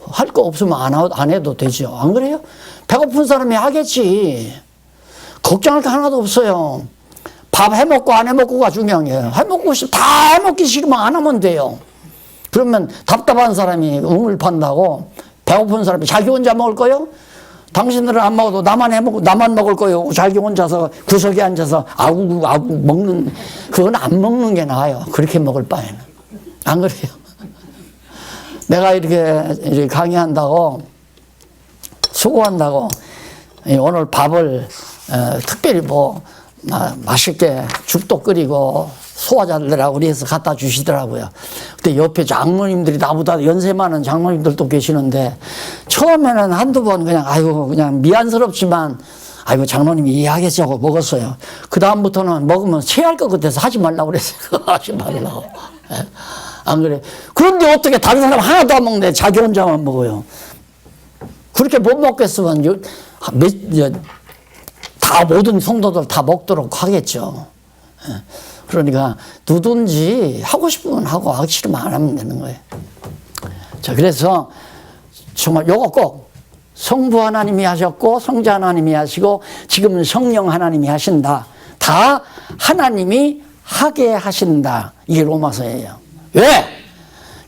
할 거 없으면 안 해도 되죠. 안 그래요? 배고픈 사람이 하겠지. 걱정할 거 하나도 없어요. 밥 해먹고 안 해먹고가 중요한 거예요. 다 해먹기 싫으면 안 하면 돼요. 그러면 답답한 사람이 우물 판다고 배고픈 사람이 자기 혼자 먹을 거요? 당신들은 안 먹어도 나만 먹을 거요. 자기 혼자서 구석에 앉아서 아구 먹는, 그건 안 먹는 게 나아요. 그렇게 먹을 바에는. 안 그래요? 내가 이렇게 강의한다고, 수고한다고, 오늘 밥을, 특별히 맛있게 죽도 끓이고, 소화자들하고 그래서 갖다 주시더라고요. 근데 옆에 장로님들이 나보다 연세 많은 장로님들도 계시는데, 처음에는 한두 번 그냥 미안스럽지만, 장로님이 이해하겠지 하고 먹었어요. 그다음부터는 먹으면 체할 것 같아서 하지 말라고 그랬어요. 하지 말라고. 안 그래? 그런데 어떻게 다른 사람 하나도 안 먹는데 자기 혼자만 먹어요? 그렇게 못 먹겠으면 다 모든 성도들 다 먹도록 하겠죠. 그러니까 누든지 하고 싶으면 하고 하기 싫으면 안 하면 되는 거예요. 자, 그래서 정말 요거 꼭 성부 하나님이 하셨고 성자 하나님이 하시고 지금은 성령 하나님이 하신다. 다 하나님이 하게 하신다. 이게 로마서예요. 왜?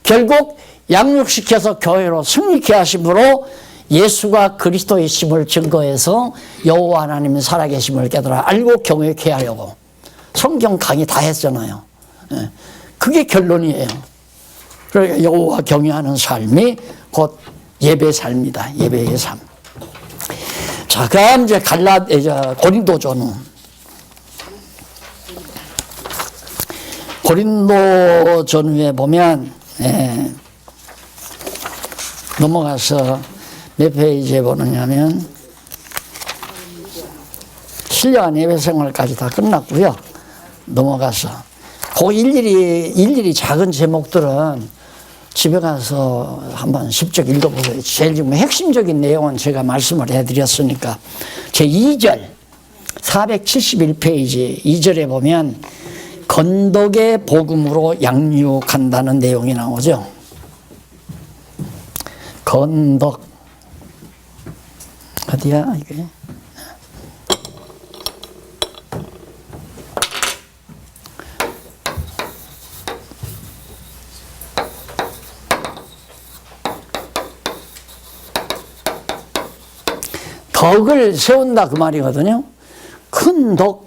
결국 양육시켜서 교회로 승리케 하심으로 예수가 그리스도의 심을 증거해서 여호와 하나님은 살아계심을 깨달아 알고 경외케 하려고 성경 강의 다 했잖아요. 그게 결론이에요. 그러니까 여호와 경외하는 삶이 곧 예배 삶이다. 예배의 삶. 자, 그다음 이제 고린도 전후. 고린도 전후에 보면 넘어가서 몇 페이지에 보느냐면 신령한 예배 생활까지 다 끝났고요. 넘어가서 그 일일이 작은 제목들은 집에 가서 한번 십적 읽어보세요. 제일 지금 핵심적인 내용은 제가 말씀을 해드렸으니까 제 2절 471페이지 2절에 보면 건덕의 복음으로 양육한다는 내용이 나오죠. 건덕 어디야 이게? 덕을 세운다 그 말이거든요. 큰 덕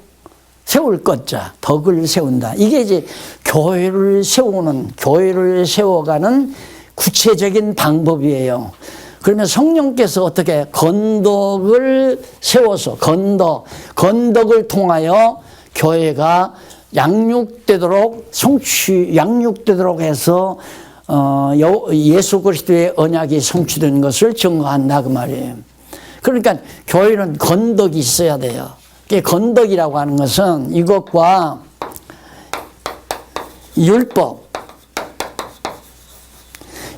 세울 것자 덕을 세운다. 이게 이제 교회를 세워가는 구체적인 방법이에요. 그러면 성령께서 어떻게 건덕을 세워서 건덕을 통하여 교회가 양육되도록 해서 예수 그리스도의 언약이 성취된 것을 증거한다 그 말이에요. 그러니까 교회는 건덕이 있어야 돼요. 건덕이라고 하는 것은 이것과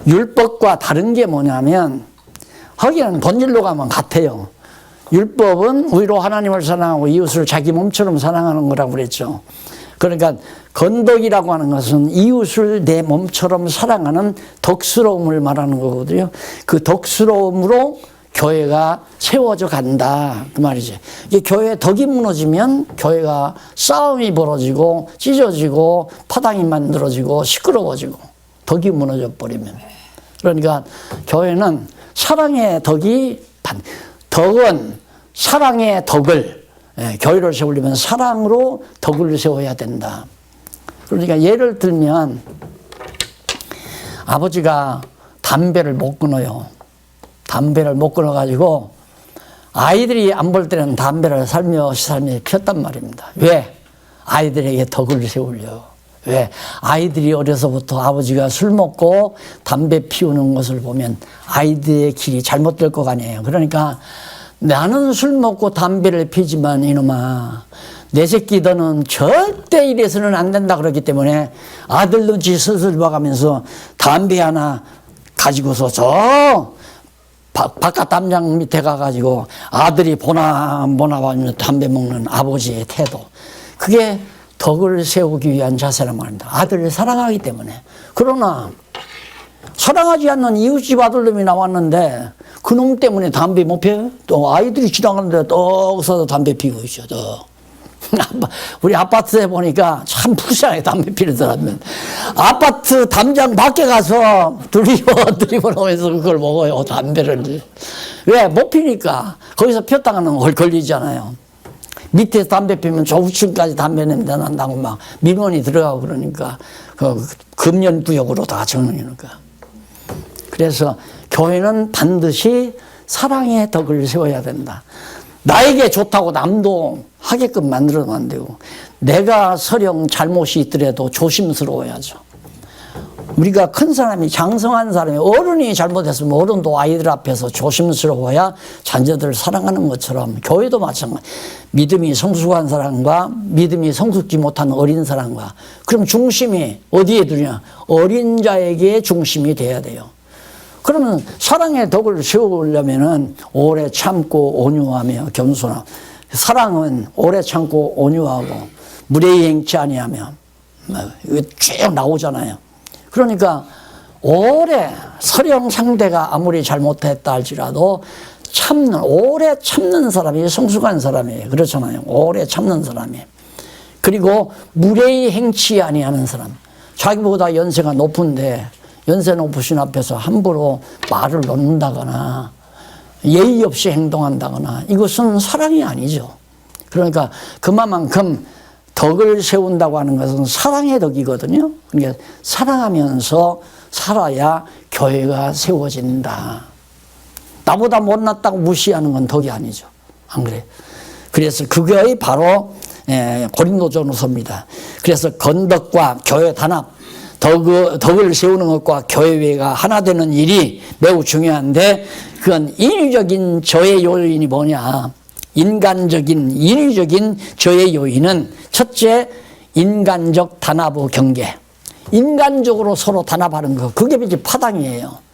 율법과 다른 게 뭐냐면 거기는 본질로 가면 같아요. 율법은 의로 하나님을 사랑하고 이웃을 자기 몸처럼 사랑하는 거라고 그랬죠. 그러니까 건덕이라고 하는 것은 이웃을 내 몸처럼 사랑하는 덕스러움을 말하는 거거든요. 그 덕스러움으로 교회가 세워져 간다 그 말이지. 이게 교회 덕이 무너지면 교회가 싸움이 벌어지고 찢어지고 파당이 만들어지고 시끄러워지고 덕이 무너져 버리면. 그러니까 교회는 사랑의 덕은 사랑의 덕을 교회를 세우려면 사랑으로 덕을 세워야 된다. 그러니까 예를 들면 아버지가 담배를 못 끊어요. 담배를 못 끊어가지고 아이들이 안 볼 때는 담배를 살며시 폈단 말입니다. 왜? 아이들에게 덕을 세우려. 왜? 아이들이 어려서부터 아버지가 술 먹고 담배 피우는 것을 보면 아이들의 길이 잘못될 것 아니에요. 그러니까 나는 술 먹고 담배를 피지만 이놈아 내 새끼 너는 절대 이래서는 안 된다 그러기 때문에 아들 눈치 슬슬 봐가면서 담배 하나 가지고서 저 바깥 담장 밑에 가가지고 아들이 보나 담배 먹는 아버지의 태도, 그게 덕을 세우기 위한 자세란 말입니다. 아들을 사랑하기 때문에. 그러나 사랑하지 않는 이웃집 아들놈이 나왔는데 그놈 때문에 담배 못 피워요? 또 아이들이 지나가는데 떡 서서 담배 피우고 있죠. 우리 아파트에 보니까 참 불쌍해. 담배 피는 사람은 아파트 담장 밖에 가서 들이부어서 그걸 먹어요. 담배를. 왜? 못 피니까. 거기서 폈다가는 걸리잖아요. 밑에 담배 피면 저 우층까지 담배 냄새 난다고 막 민원이 들어가고 그러니까 그 금연구역으로 다 정리하니까. 그래서 교회는 반드시 사랑의 덕을 세워야 된다. 나에게 좋다고 남도 하게끔 만들어도 안 되고, 내가 설령 잘못이 있더라도 조심스러워야죠. 우리가 큰 사람이, 장성한 사람이, 어른이 잘못했으면 어른도 아이들 앞에서 조심스러워야 자녀들을 사랑하는 것처럼 교회도 마찬가지. 믿음이 성숙한 사람과 믿음이 성숙지 못한 어린 사람과, 그럼 중심이 어디에 두냐? 어린 자에게 중심이 돼야 돼요. 그러면 사랑의 덕을 세우려면은 오래 참고 온유하며 겸손하고, 사랑은 오래 참고 온유하고 무례히 행치 아니하며, 이거 쭉 나오잖아요. 그러니까 오래, 설령 상대가 아무리 잘못했다 할지라도 오래 참는 사람이 성숙한 사람이에요. 그렇잖아요. 오래 참는 사람이에요. 그리고 무례히 행치 아니하는 사람. 자기보다 연세가 높은데 연세 높으신 앞에서 함부로 말을 놓는다거나 예의 없이 행동한다거나, 이것은 사랑이 아니죠. 그러니까 그만큼 덕을 세운다고 하는 것은 사랑의 덕이거든요. 그러니까 사랑하면서 살아야 교회가 세워진다. 나보다 못났다고 무시하는 건 덕이 아니죠. 안 그래요? 그래서 그게 바로 고린도전후서입니다. 그래서 건덕과 교회 단합, 덕을 세우는 것과 교회가 하나 되는 일이 매우 중요한데, 그건 인위적인 저의 요인이 뭐냐? 인위적인 저의 요인은 첫째, 인간적 단합의 경계. 인간적으로 서로 단합하는 거. 그게 이제 파당이에요.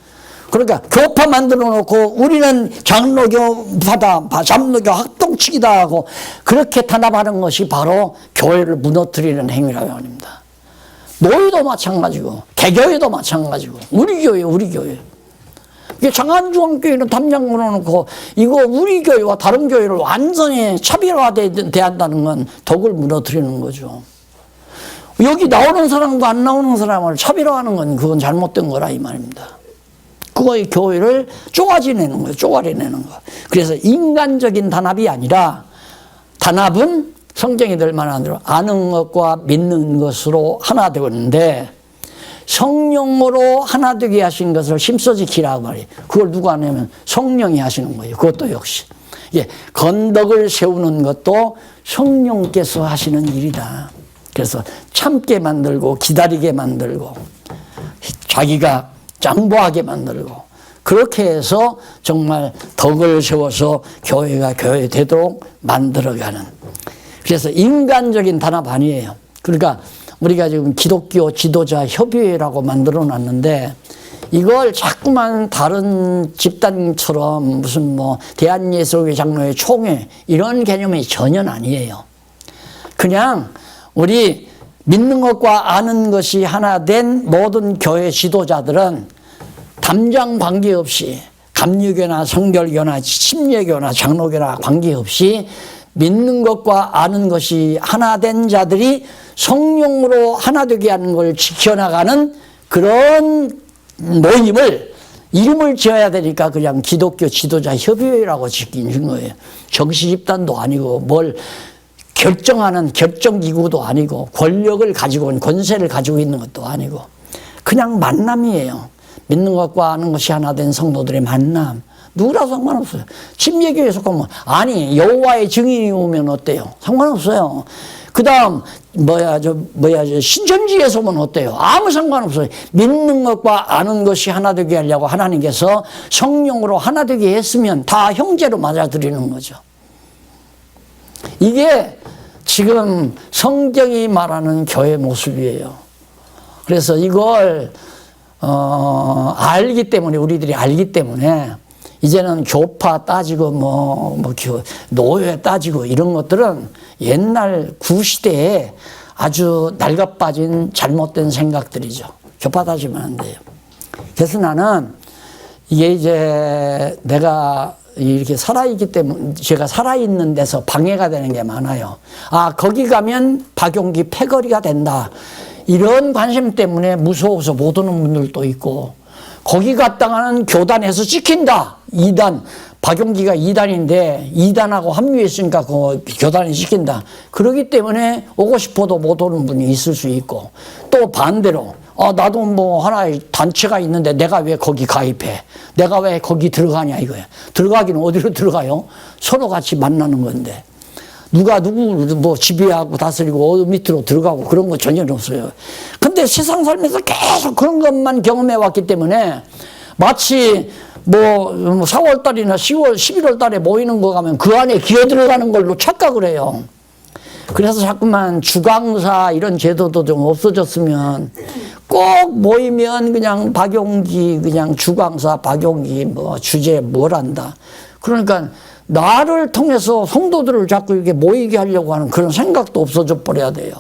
그러니까 교파 만들어 놓고 우리는 장로교파다, 잠로교 학동치기다 하고 그렇게 단합하는 것이 바로 교회를 무너뜨리는 행위라고 합니다. 노예도 마찬가지고 개교회도 마찬가지고 우리 교회. 장안중앙교회는 담장 걸어놓고 이거 우리 교회와 다른 교회를 완전히 차별화대한다는 건 덕을 무너뜨리는 거죠. 여기 나오는 사람과 안 나오는 사람을 차별화하는 건 그건 잘못된 거라 이 말입니다. 그거의 교회를 쪼가리내는 거예요. 쪼가리내는 거. 그래서 인간적인 단합이 아니라 단합은 성경이 될 만한 대로 아는 것과 믿는 것으로 하나 되었는데 성령으로 하나 되게 하신 것을 힘써 지키라고 말이에요. 그걸 누가 하냐면 성령이 하시는 거예요. 그것도 역시. 예, 건덕을 세우는 것도 성령께서 하시는 일이다. 그래서 참게 만들고 기다리게 만들고 자기가 양보하게 만들고 그렇게 해서 정말 덕을 세워서 교회가 교회 되도록 만들어가는. 그래서 인간적인 단합 아니에요. 그러니까 우리가 지금 기독교 지도자 협의회라고 만들어 놨는데 이걸 자꾸만 다른 집단처럼 무슨 뭐 대한예술회 장로회 총회 이런 개념이 전혀 아니에요. 그냥 우리 믿는 것과 아는 것이 하나 된 모든 교회 지도자들은 담장 관계없이 감리교나 성결교나 침례교나 장로교나 관계없이 믿는 것과 아는 것이 하나 된 자들이 성령으로 하나 되게 하는 걸 지켜나가는 그런 모임을 이름을 지어야 되니까 그냥 기독교 지도자 협의회라고 지킨 거예요. 정치 집단도 아니고 뭘 결정하는 결정기구도 아니고 권력을 가지고 권세를 가지고 있는 것도 아니고 그냥 만남이에요. 믿는 것과 아는 것이 하나 된 성도들의 만남. 누구라도 상관없어요. 침례교회에 속하면 아니 여호와의 증인이 오면 어때요? 상관없어요. 그 다음 신천지에서 오면 어때요? 아무 상관없어요. 믿는 것과 아는 것이 하나 되게 하려고 하나님께서 성령으로 하나 되게 했으면 다 형제로 맞아들이는 거죠. 이게 지금 성경이 말하는 교회 모습이에요. 그래서 이걸 알기 때문에 우리들이 알기 때문에 이제는 교파 따지고 노예 따지고 이런 것들은 옛날 구시대에 아주 낡아빠진 잘못된 생각들이죠. 교파 따지면 안 돼요. 그래서 나는 이게 이제 내가 이렇게 살아있기 때문에 제가 살아있는 데서 방해가 되는 게 많아요. 아, 거기 가면 박용기 패거리가 된다. 이런 관심 때문에 무서워서 못 오는 분들도 있고, 거기 갔다가는 교단에서 찍힌다. 2단. 박용기가 2단인데 2단하고 합류했으니까 그 교단이 찍힌다. 그러기 때문에 오고 싶어도 못 오는 분이 있을 수 있고, 또 반대로 나도 뭐 하나의 단체가 있는데 내가 왜 거기 가입해? 내가 왜 거기 들어가냐 이거야. 들어가기는 어디로 들어가요? 서로 같이 만나는 건데. 누가 누구 뭐 지배하고 다스리고 어디 밑으로 들어가고 그런 거 전혀 없어요. 근데 세상 살면서 계속 그런 것만 경험해 왔기 때문에 마치 뭐 4월 달이나 10월, 11월 달에 모이는 거 가면 그 안에 기어 들어가는 걸로 착각을 해요. 그래서 자꾸만 주강사 이런 제도도 좀 없어졌으면 꼭 모이면 그냥 박용기, 그냥 주강사, 박용기, 뭐 주제 뭘 한다. 그러니까 나를 통해서 성도들을 자꾸 이렇게 모이게 하려고 하는 그런 생각도 없어져 버려야 돼요.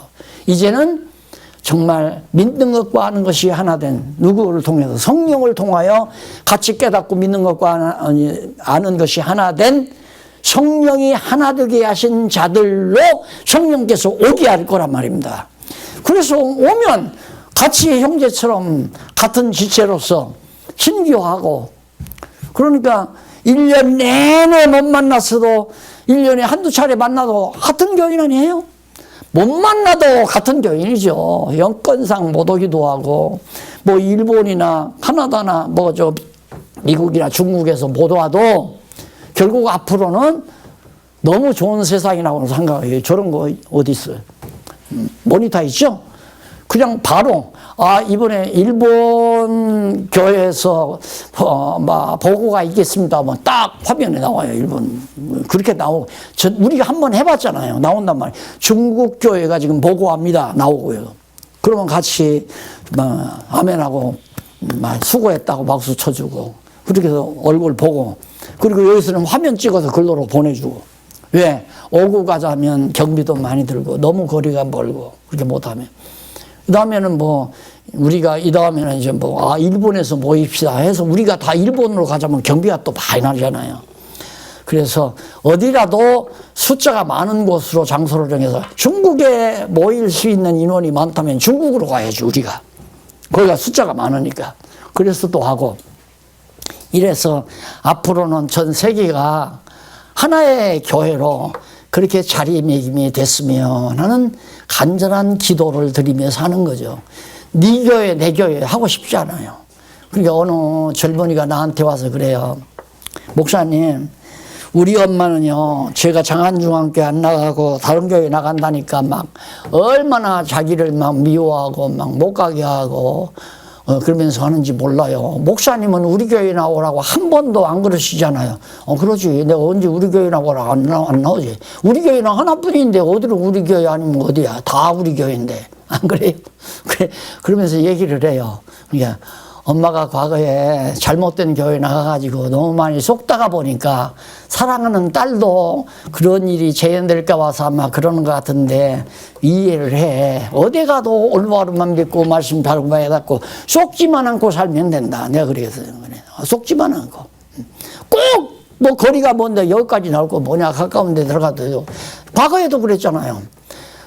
이제는 정말 믿는 것과 아는 것이 하나 된 누구를 통해서 성령을 통하여 같이 깨닫고 믿는 것과 아는 것이 하나 된 성령이 하나 되게 하신 자들로 성령께서 오게 할 거란 말입니다. 그래서 오면 같이 형제처럼 같은 지체로서 친교하고, 그러니까 1년 내내 못 만났어도 1년에 한두 차례 만나도 같은 교인 아니에요? 못 만나도 같은 교인이죠. 영권상 못 오기도 하고 뭐 일본이나 카나다나 뭐 저 미국이나 중국에서 못 와도 결국 앞으로는 너무 좋은 세상이라고 생각해요. 저런 거 어디 있어요? 모니터 있죠? 그냥 바로 이번에 일본 교회에서 보고가 있겠습니다. 뭐 딱 화면에 나와요. 일본 그렇게 나오고 우리가 한번 해봤잖아요. 나온단 말이에요. 중국 교회가 지금 보고합니다. 나오고요. 그러면 같이 아멘하고 수고했다고 박수 쳐주고 그렇게 해서 얼굴 보고 그리고 여기서는 화면 찍어서 글로로 보내주고 왜? 오고 가자면 경비도 많이 들고 너무 거리가 멀고 그렇게 못하면 그 다음에는 뭐 우리가 이 다음에는 이제 뭐 일본에서 모입시다 해서 우리가 다 일본으로 가자면 경비가 또 많이 나잖아요. 그래서 어디라도 숫자가 많은 곳으로 장소를 정해서 중국에 모일 수 있는 인원이 많다면 중국으로 가야지 우리가. 거기가 숫자가 많으니까. 그래서 또 하고 이래서 앞으로는 전 세계가 하나의 교회로 그렇게 자리매김이 됐으면 하는 간절한 기도를 드리며 사는 거죠. 네 교회 내 교회 하고 싶지 않아요. 그러니까 어느 젊은이가 나한테 와서 그래요. 목사님 우리 엄마는요 제가 장안중앙교회 안 나가고 다른 교회 나간다니까 막 얼마나 자기를 막 미워하고 막 못 가게 하고 그러면서 하는지 몰라요. 목사님은 우리 교회 나오라고 한 번도 안 그러시잖아요. 그러지. 내가 언제 우리 교회 나오라고 안 나오지. 우리 교회는 하나뿐인데 어디로 우리 교회 아니면 어디야. 다 우리 교회인데. 안 그래요? 그러면서 얘기를 해요. 그러니까 엄마가 과거에 잘못된 교회 나가가지고 너무 많이 속다가 보니까 사랑하는 딸도 그런 일이 재현될까 봐서 아마 그러는 것 같은데 이해를 해. 어디 가도 올바름만 믿고 말씀 바르고 해갖고 속지만 않고 살면 된다. 내가 그랬어요. 속지만 않고. 꼭 뭐 거리가 먼데 여기까지 나올 거 뭐냐 가까운 데 들어가도 과거에도 그랬잖아요.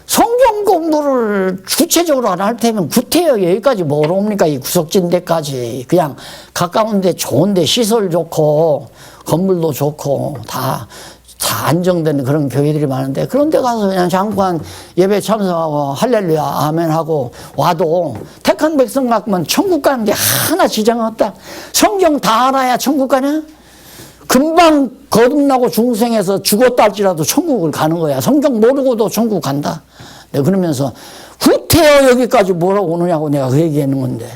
성경 공부를 구체적으로 안 할 테면 구태여 여기까지 뭐로 옵니까? 이 구석진 데까지. 그냥 가까운 데 좋은 데 시설 좋고 건물도 좋고 다 안정된 그런 교회들이 많은데 그런 데 가서 그냥 잠깐 예배 참석하고 할렐루야 아멘 하고 와도 택한 백성 같으면 천국 가는 게 하나 지장 없다. 성경 다 알아야 천국 가냐? 금방 거듭나고 중생해서 죽었다 할지라도 천국을 가는 거야. 성경 모르고도 천국 간다. 네, 그러면서 후퇴어 여기까지 뭐라고 오느냐고 내가 그 얘기하는 건데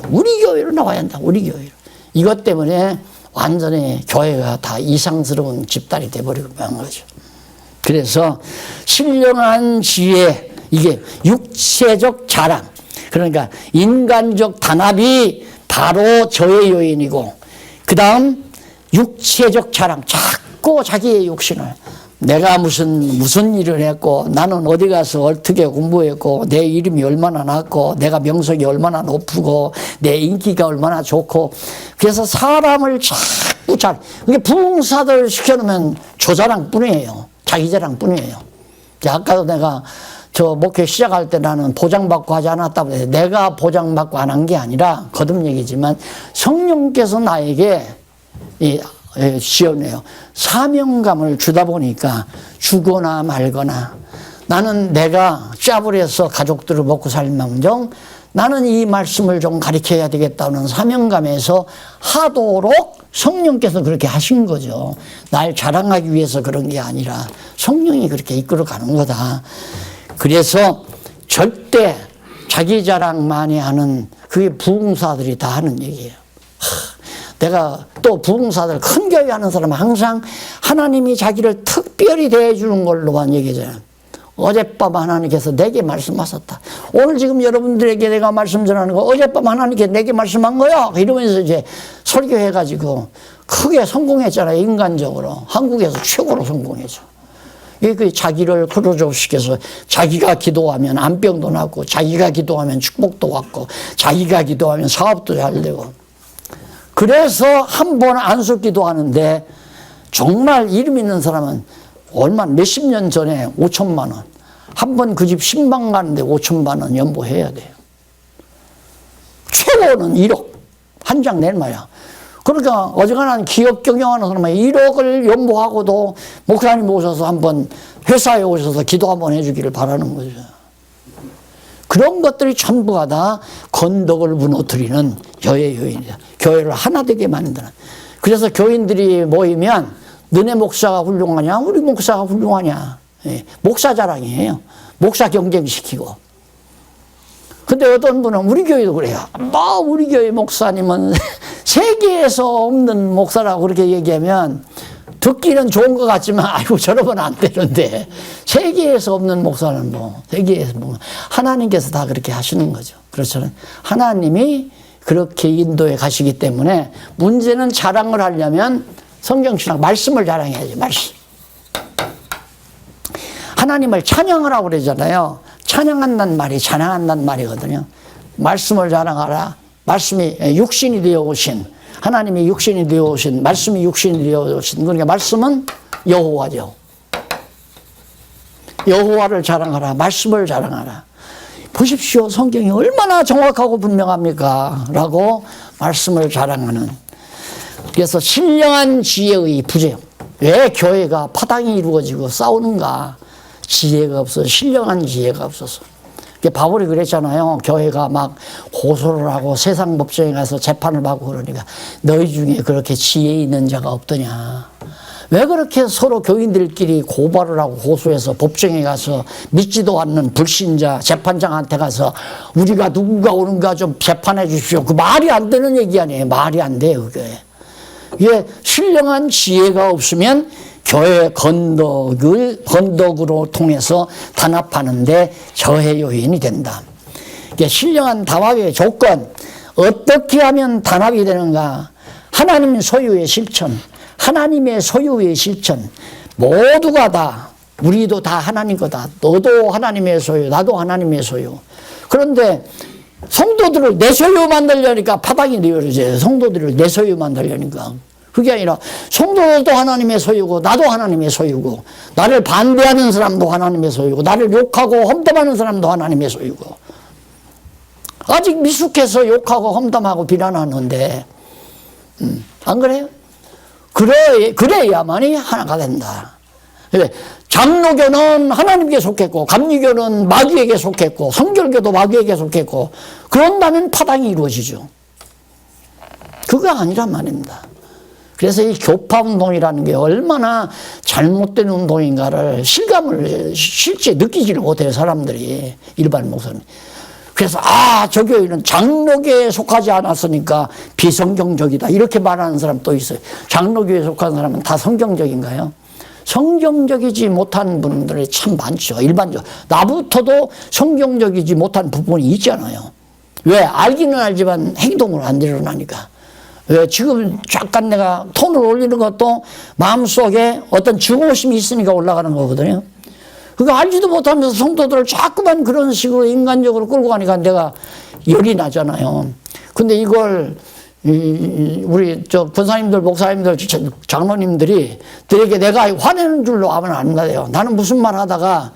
우리 교회로 나와야 한다. 우리 교회로. 이것 때문에 완전히 교회가 다 이상스러운 집단이 돼버리고 만 거죠. 그래서 신령한 지혜 이게 육체적 자랑 그러니까 인간적 단합이 바로 저의 요인이고 그 다음 육체적 자랑 자꾸 자기의 욕심을 내가 무슨 일을 했고 나는 어디 가서 어떻게 공부했고 내 이름이 얼마나 났고 내가 명성이 얼마나 높고 내 인기가 얼마나 좋고 그래서 사람을 자꾸 그게 부흥사들 시켜놓으면 조자랑뿐이에요. 자기 자랑뿐이에요. 아까도 내가 저 목회 시작할 때 나는 보장받고 하지 않았다고 해서 내가 보장받고 안 한 게 아니라 거듭 얘기지만 성령께서 나에게 지어내요. 사명감을 주다 보니까 주거나 말거나 나는 내가 짜불해서 가족들을 먹고 살망정 나는 이 말씀을 좀 가르쳐야 되겠다는 사명감에서 하도록 성령께서 그렇게 하신 거죠. 날 자랑하기 위해서 그런 게 아니라 성령이 그렇게 이끌어 가는 거다. 그래서 절대 자기 자랑 많이 하는 그게 부흥사들이 다 하는 얘기예요. 내가 또 부흥사들 큰 교회 하는 사람은 항상 하나님이 자기를 특별히 대해주는 걸로만 얘기하잖아요. 어젯밤 하나님께서 내게 말씀하셨다. 오늘 지금 여러분들에게 내가 말씀 전하는 거 어젯밤 하나님께서 내게 말씀한 거야. 이러면서 이제 설교해가지고 크게 성공했잖아요. 인간적으로. 한국에서 최고로 성공했죠. 그 자기를 크로즈업시켜서 자기가 기도하면 암병도 낫고 자기가 기도하면 축복도 왔고 자기가 기도하면 사업도 잘 되고 그래서 한 번 안수 기도하는데 정말 이름 있는 사람은 몇십 년 전에 5천만 원. 한 번 그 집 신방 가는데 5천만 원 연보해야 돼요. 최고는 1억. 한 장 낼 말이야. 그러니까 어지간한 기업 경영하는 사람은 1억을 연보하고도 목사님 오셔서 한번 회사에 오셔서 기도 한번 해주기를 바라는 거죠. 그런 것들이 전부가 다 건덕을 무너뜨리는 교회 요인이다. 교회를 하나 되게 만드는. 그래서 교인들이 모이면 너네 목사가 훌륭하냐? 우리 목사가 훌륭하냐? 예, 목사 자랑이에요. 목사 경쟁시키고. 근데 어떤 분은 우리 교회도 그래요. 뭐 우리 교회 목사님은 세계에서 없는 목사라고 그렇게 얘기하면 듣기는 좋은 것 같지만 아이고 저러면 안 되는데 세계에서 없는 목사는 뭐 세계에서 뭐 하나님께서 다 그렇게 하시는 거죠. 그렇잖아요. 하나님이 그렇게 인도해 가시기 때문에 문제는 자랑을 하려면 성경신학 말씀을 자랑해야지. 말씀. 하나님을 찬양하라고 그러잖아요. 찬양한다는 말이 자랑한다는 말이거든요. 말씀을 자랑하라. 말씀이 육신이 되어 오신, 하나님이 육신이 되어 오신, 말씀이 육신이 되어 오신, 그러니까 말씀은 여호와죠. 여호와를 자랑하라. 말씀을 자랑하라. 보십시오. 성경이 얼마나 정확하고 분명합니까? 라고 말씀을 자랑하는. 그래서 신령한 지혜의 부재. 왜 교회가 파당이 이루어지고 싸우는가? 지혜가 없어서, 신령한 지혜가 없어서. 바울이 그랬잖아요. 교회가 막 고소를 하고 세상 법정에 가서 재판을 받고 그러니까 너희 중에 그렇게 지혜 있는 자가 없더냐. 왜 그렇게 서로 교인들끼리 고발을 하고 고소해서 법정에 가서 믿지도 않는 불신자 재판장한테 가서 우리가 누군가 오는가 좀 재판해 주십시오. 그 말이 안 되는 얘기 아니에요. 말이 안 돼요. 그게. 이게 신령한 지혜가 없으면 교회 건덕으로 통해서 단합하는데 저해 요인이 된다. 신령한 단합의 조건, 어떻게 하면 단합이 되는가? 하나님 소유의 실천, 하나님의 소유의 실천, 모두가 다, 우리도 다 하나님 거다. 너도 하나님의 소유, 나도 하나님의 소유. 그런데 성도들을 내 소유 만들려니까 파당이 되어져요. 성도들을 내 소유 만들려니까. 그게 아니라 성도도 하나님의 소유고 나도 하나님의 소유고 나를 반대하는 사람도 하나님의 소유고 나를 욕하고 험담하는 사람도 하나님의 소유고 아직 미숙해서 욕하고 험담하고 비난하는데 안 그래요? 그래야만이 하나가 된다. 장로교는 하나님께 속했고 감리교는 마귀에게 속했고 성결교도 마귀에게 속했고 그런다면 파당이 이루어지죠. 그거 아니란 말입니다. 그래서 이 교파운동이라는 게 얼마나 잘못된 운동인가를 실감을 실제 느끼지를 못해요. 사람들이 일반 목사님. 그래서 저 교회는 장로교에 속하지 않았으니까 비성경적이다 이렇게 말하는 사람 또 있어요. 장로교에 속한 사람은 다 성경적인가요? 성경적이지 못한 분들이 참 많죠. 일반적으로. 나부터도 성경적이지 못한 부분이 있잖아요. 왜? 알기는 알지만 행동을 안 일어나니까. 왜? 지금 잠깐 내가 톤을 올리는 것도 마음속에 어떤 증오심이 있으니까 올라가는 거거든요. 그거 알지도 못하면서 성도들을 자꾸만 그런 식으로 인간적으로 끌고 가니까 내가 열이 나잖아요. 근데 이걸 우리 권사님들, 목사님들, 장로님들이 들에게 내가 화내는 줄로 하면 안 나요. 나는 무슨 말 하다가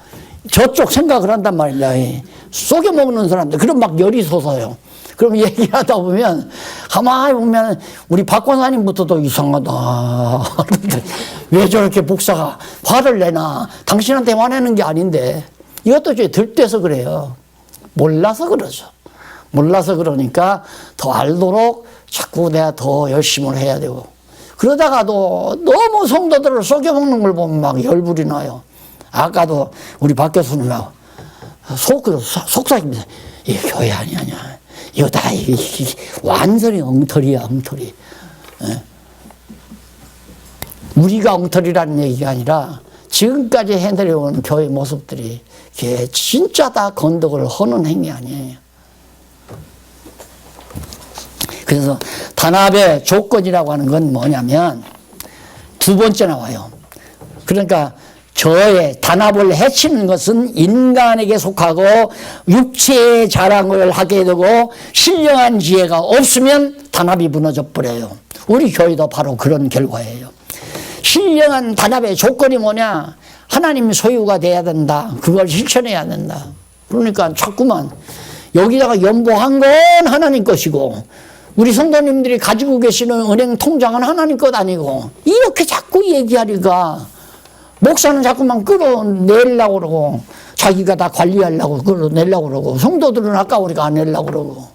저쪽 생각을 한단 말이야. 속여먹는 사람들. 그럼 막 열이 솟아요. 그럼 얘기하다 보면 가만히 보면 우리 박 권사님부터도 이상하다. 왜 저렇게 목사가 화를 내나. 당신한테 화내는 게 아닌데. 이것도 이제 들떼서 그래요. 몰라서 그러죠. 몰라서 그러니까 더 알도록 자꾸 내가 더 열심을 해야 되고. 그러다가도 너무 성도들을 속여먹는 걸 보면 막 열불이 나요. 아까도 우리 박 교수님하고 속삭입니다. 이게 교회 아니냐. 이거 다 완전히 엉터리야, 엉터리. 우리가 엉터리라는 얘기가 아니라 지금까지 해내려온 교회 모습들이 진짜 다 건덕을 허는 행위 아니에요. 그래서 단합의 조건이라고 하는 건 뭐냐면 두 번째 나와요. 그러니까 저의 단합을 해치는 것은 인간에게 속하고 육체의 자랑을 하게 되고 신령한 지혜가 없으면 단합이 무너져 버려요. 우리 교회도 바로 그런 결과예요. 신령한 단합의 조건이 뭐냐? 하나님 소유가 돼야 된다. 그걸 실천해야 된다. 그러니까 자꾸만 여기다가 연보한 건 하나님 것이고 우리 성도님들이 가지고 계시는 은행 통장은 하나님 것 아니고 이렇게 자꾸 얘기하니까 목사는 자꾸만 끌어내려고 그러고 자기가 다 관리하려고 그걸 내려고 그러고, 성도들은 아까우니까 안 내려고 그러고.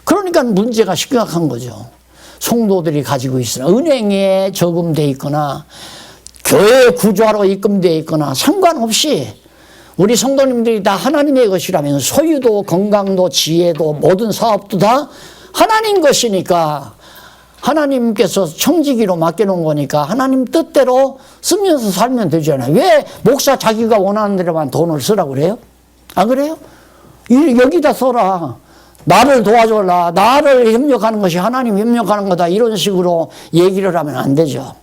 그러니까 문제가 심각한 거죠. 성도들이 가지고 있으나 은행에 저금돼 있거나 교회 구조하러 입금돼 있거나 상관없이 우리 성도님들이 다 하나님의 것이라면 소유도 건강도 지혜도 모든 사업도 다 하나님 것이니까, 하나님께서 청지기로 맡겨놓은 거니까 하나님 뜻대로 쓰면서 살면 되잖아요. 왜 목사 자기가 원하는 대로만 돈을 쓰라고 그래요? 안 그래요? 여기다 써라. 나를 도와줘라. 나를 협력하는 것이 하나님 협력하는 거다. 이런 식으로 얘기를 하면 안 되죠.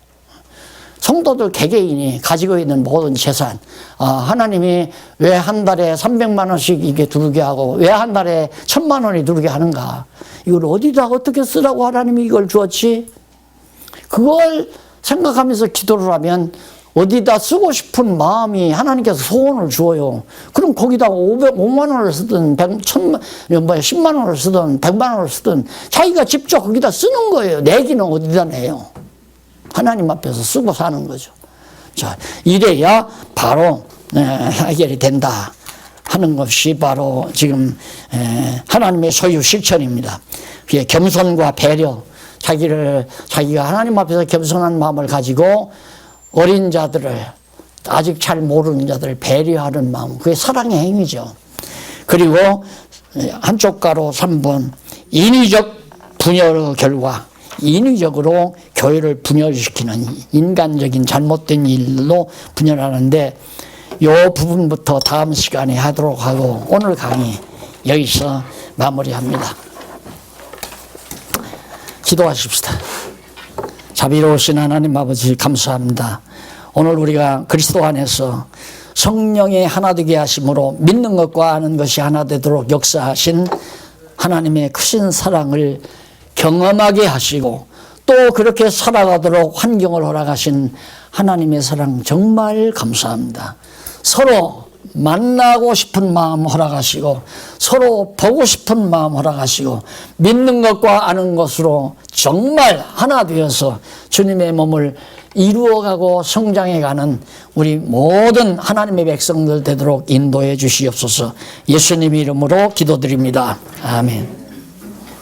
성도들 개개인이 가지고 있는 모든 재산, 하나님이 왜 한 달에 300만 원씩 이게 들게 하고 왜 한 달에 1000만 원이 들게 하는가, 이걸 어디다 어떻게 쓰라고 하나님이 이걸 주었지? 그걸 생각하면서 기도를 하면 어디다 쓰고 싶은 마음이 하나님께서 소원을 주어요. 그럼 거기다가 5만 원을 쓰든 10만 원을 쓰든 100만 원을 쓰든 자기가 직접 거기다 쓰는 거예요. 내기는 어디다 내요? 하나님 앞에서 쓰고 사는 거죠. 자, 이래야 바로 해결이 된다 하는 것이 바로 지금 하나님의 소유 실천입니다. 그게 겸손과 배려, 자기가 하나님 앞에서 겸손한 마음을 가지고 어린 자들을, 아직 잘 모르는 자들을 배려하는 마음, 그게 사랑의 행위죠. 그리고 한쪽 가로 3번, 인위적 분열의 결과, 인위적으로 교회를 분열시키는 인간적인 잘못된 일로 분열하는데, 이 부분부터 다음 시간에 하도록 하고 오늘 강의 여기서 마무리합니다. 기도하십시다. 자비로우신 하나님 아버지 감사합니다. 오늘 우리가 그리스도 안에서 성령의 하나 되게 하심으로 믿는 것과 아는 것이 하나 되도록 역사하신 하나님의 크신 사랑을 경험하게 하시고 또 그렇게 살아가도록 환경을 허락하신 하나님의 사랑 정말 감사합니다. 서로 만나고 싶은 마음 허락하시고 서로 보고 싶은 마음 허락하시고 믿는 것과 아는 것으로 정말 하나 되어서 주님의 몸을 이루어가고 성장해가는 우리 모든 하나님의 백성들 되도록 인도해 주시옵소서. 예수님 이름으로 기도드립니다. 아멘.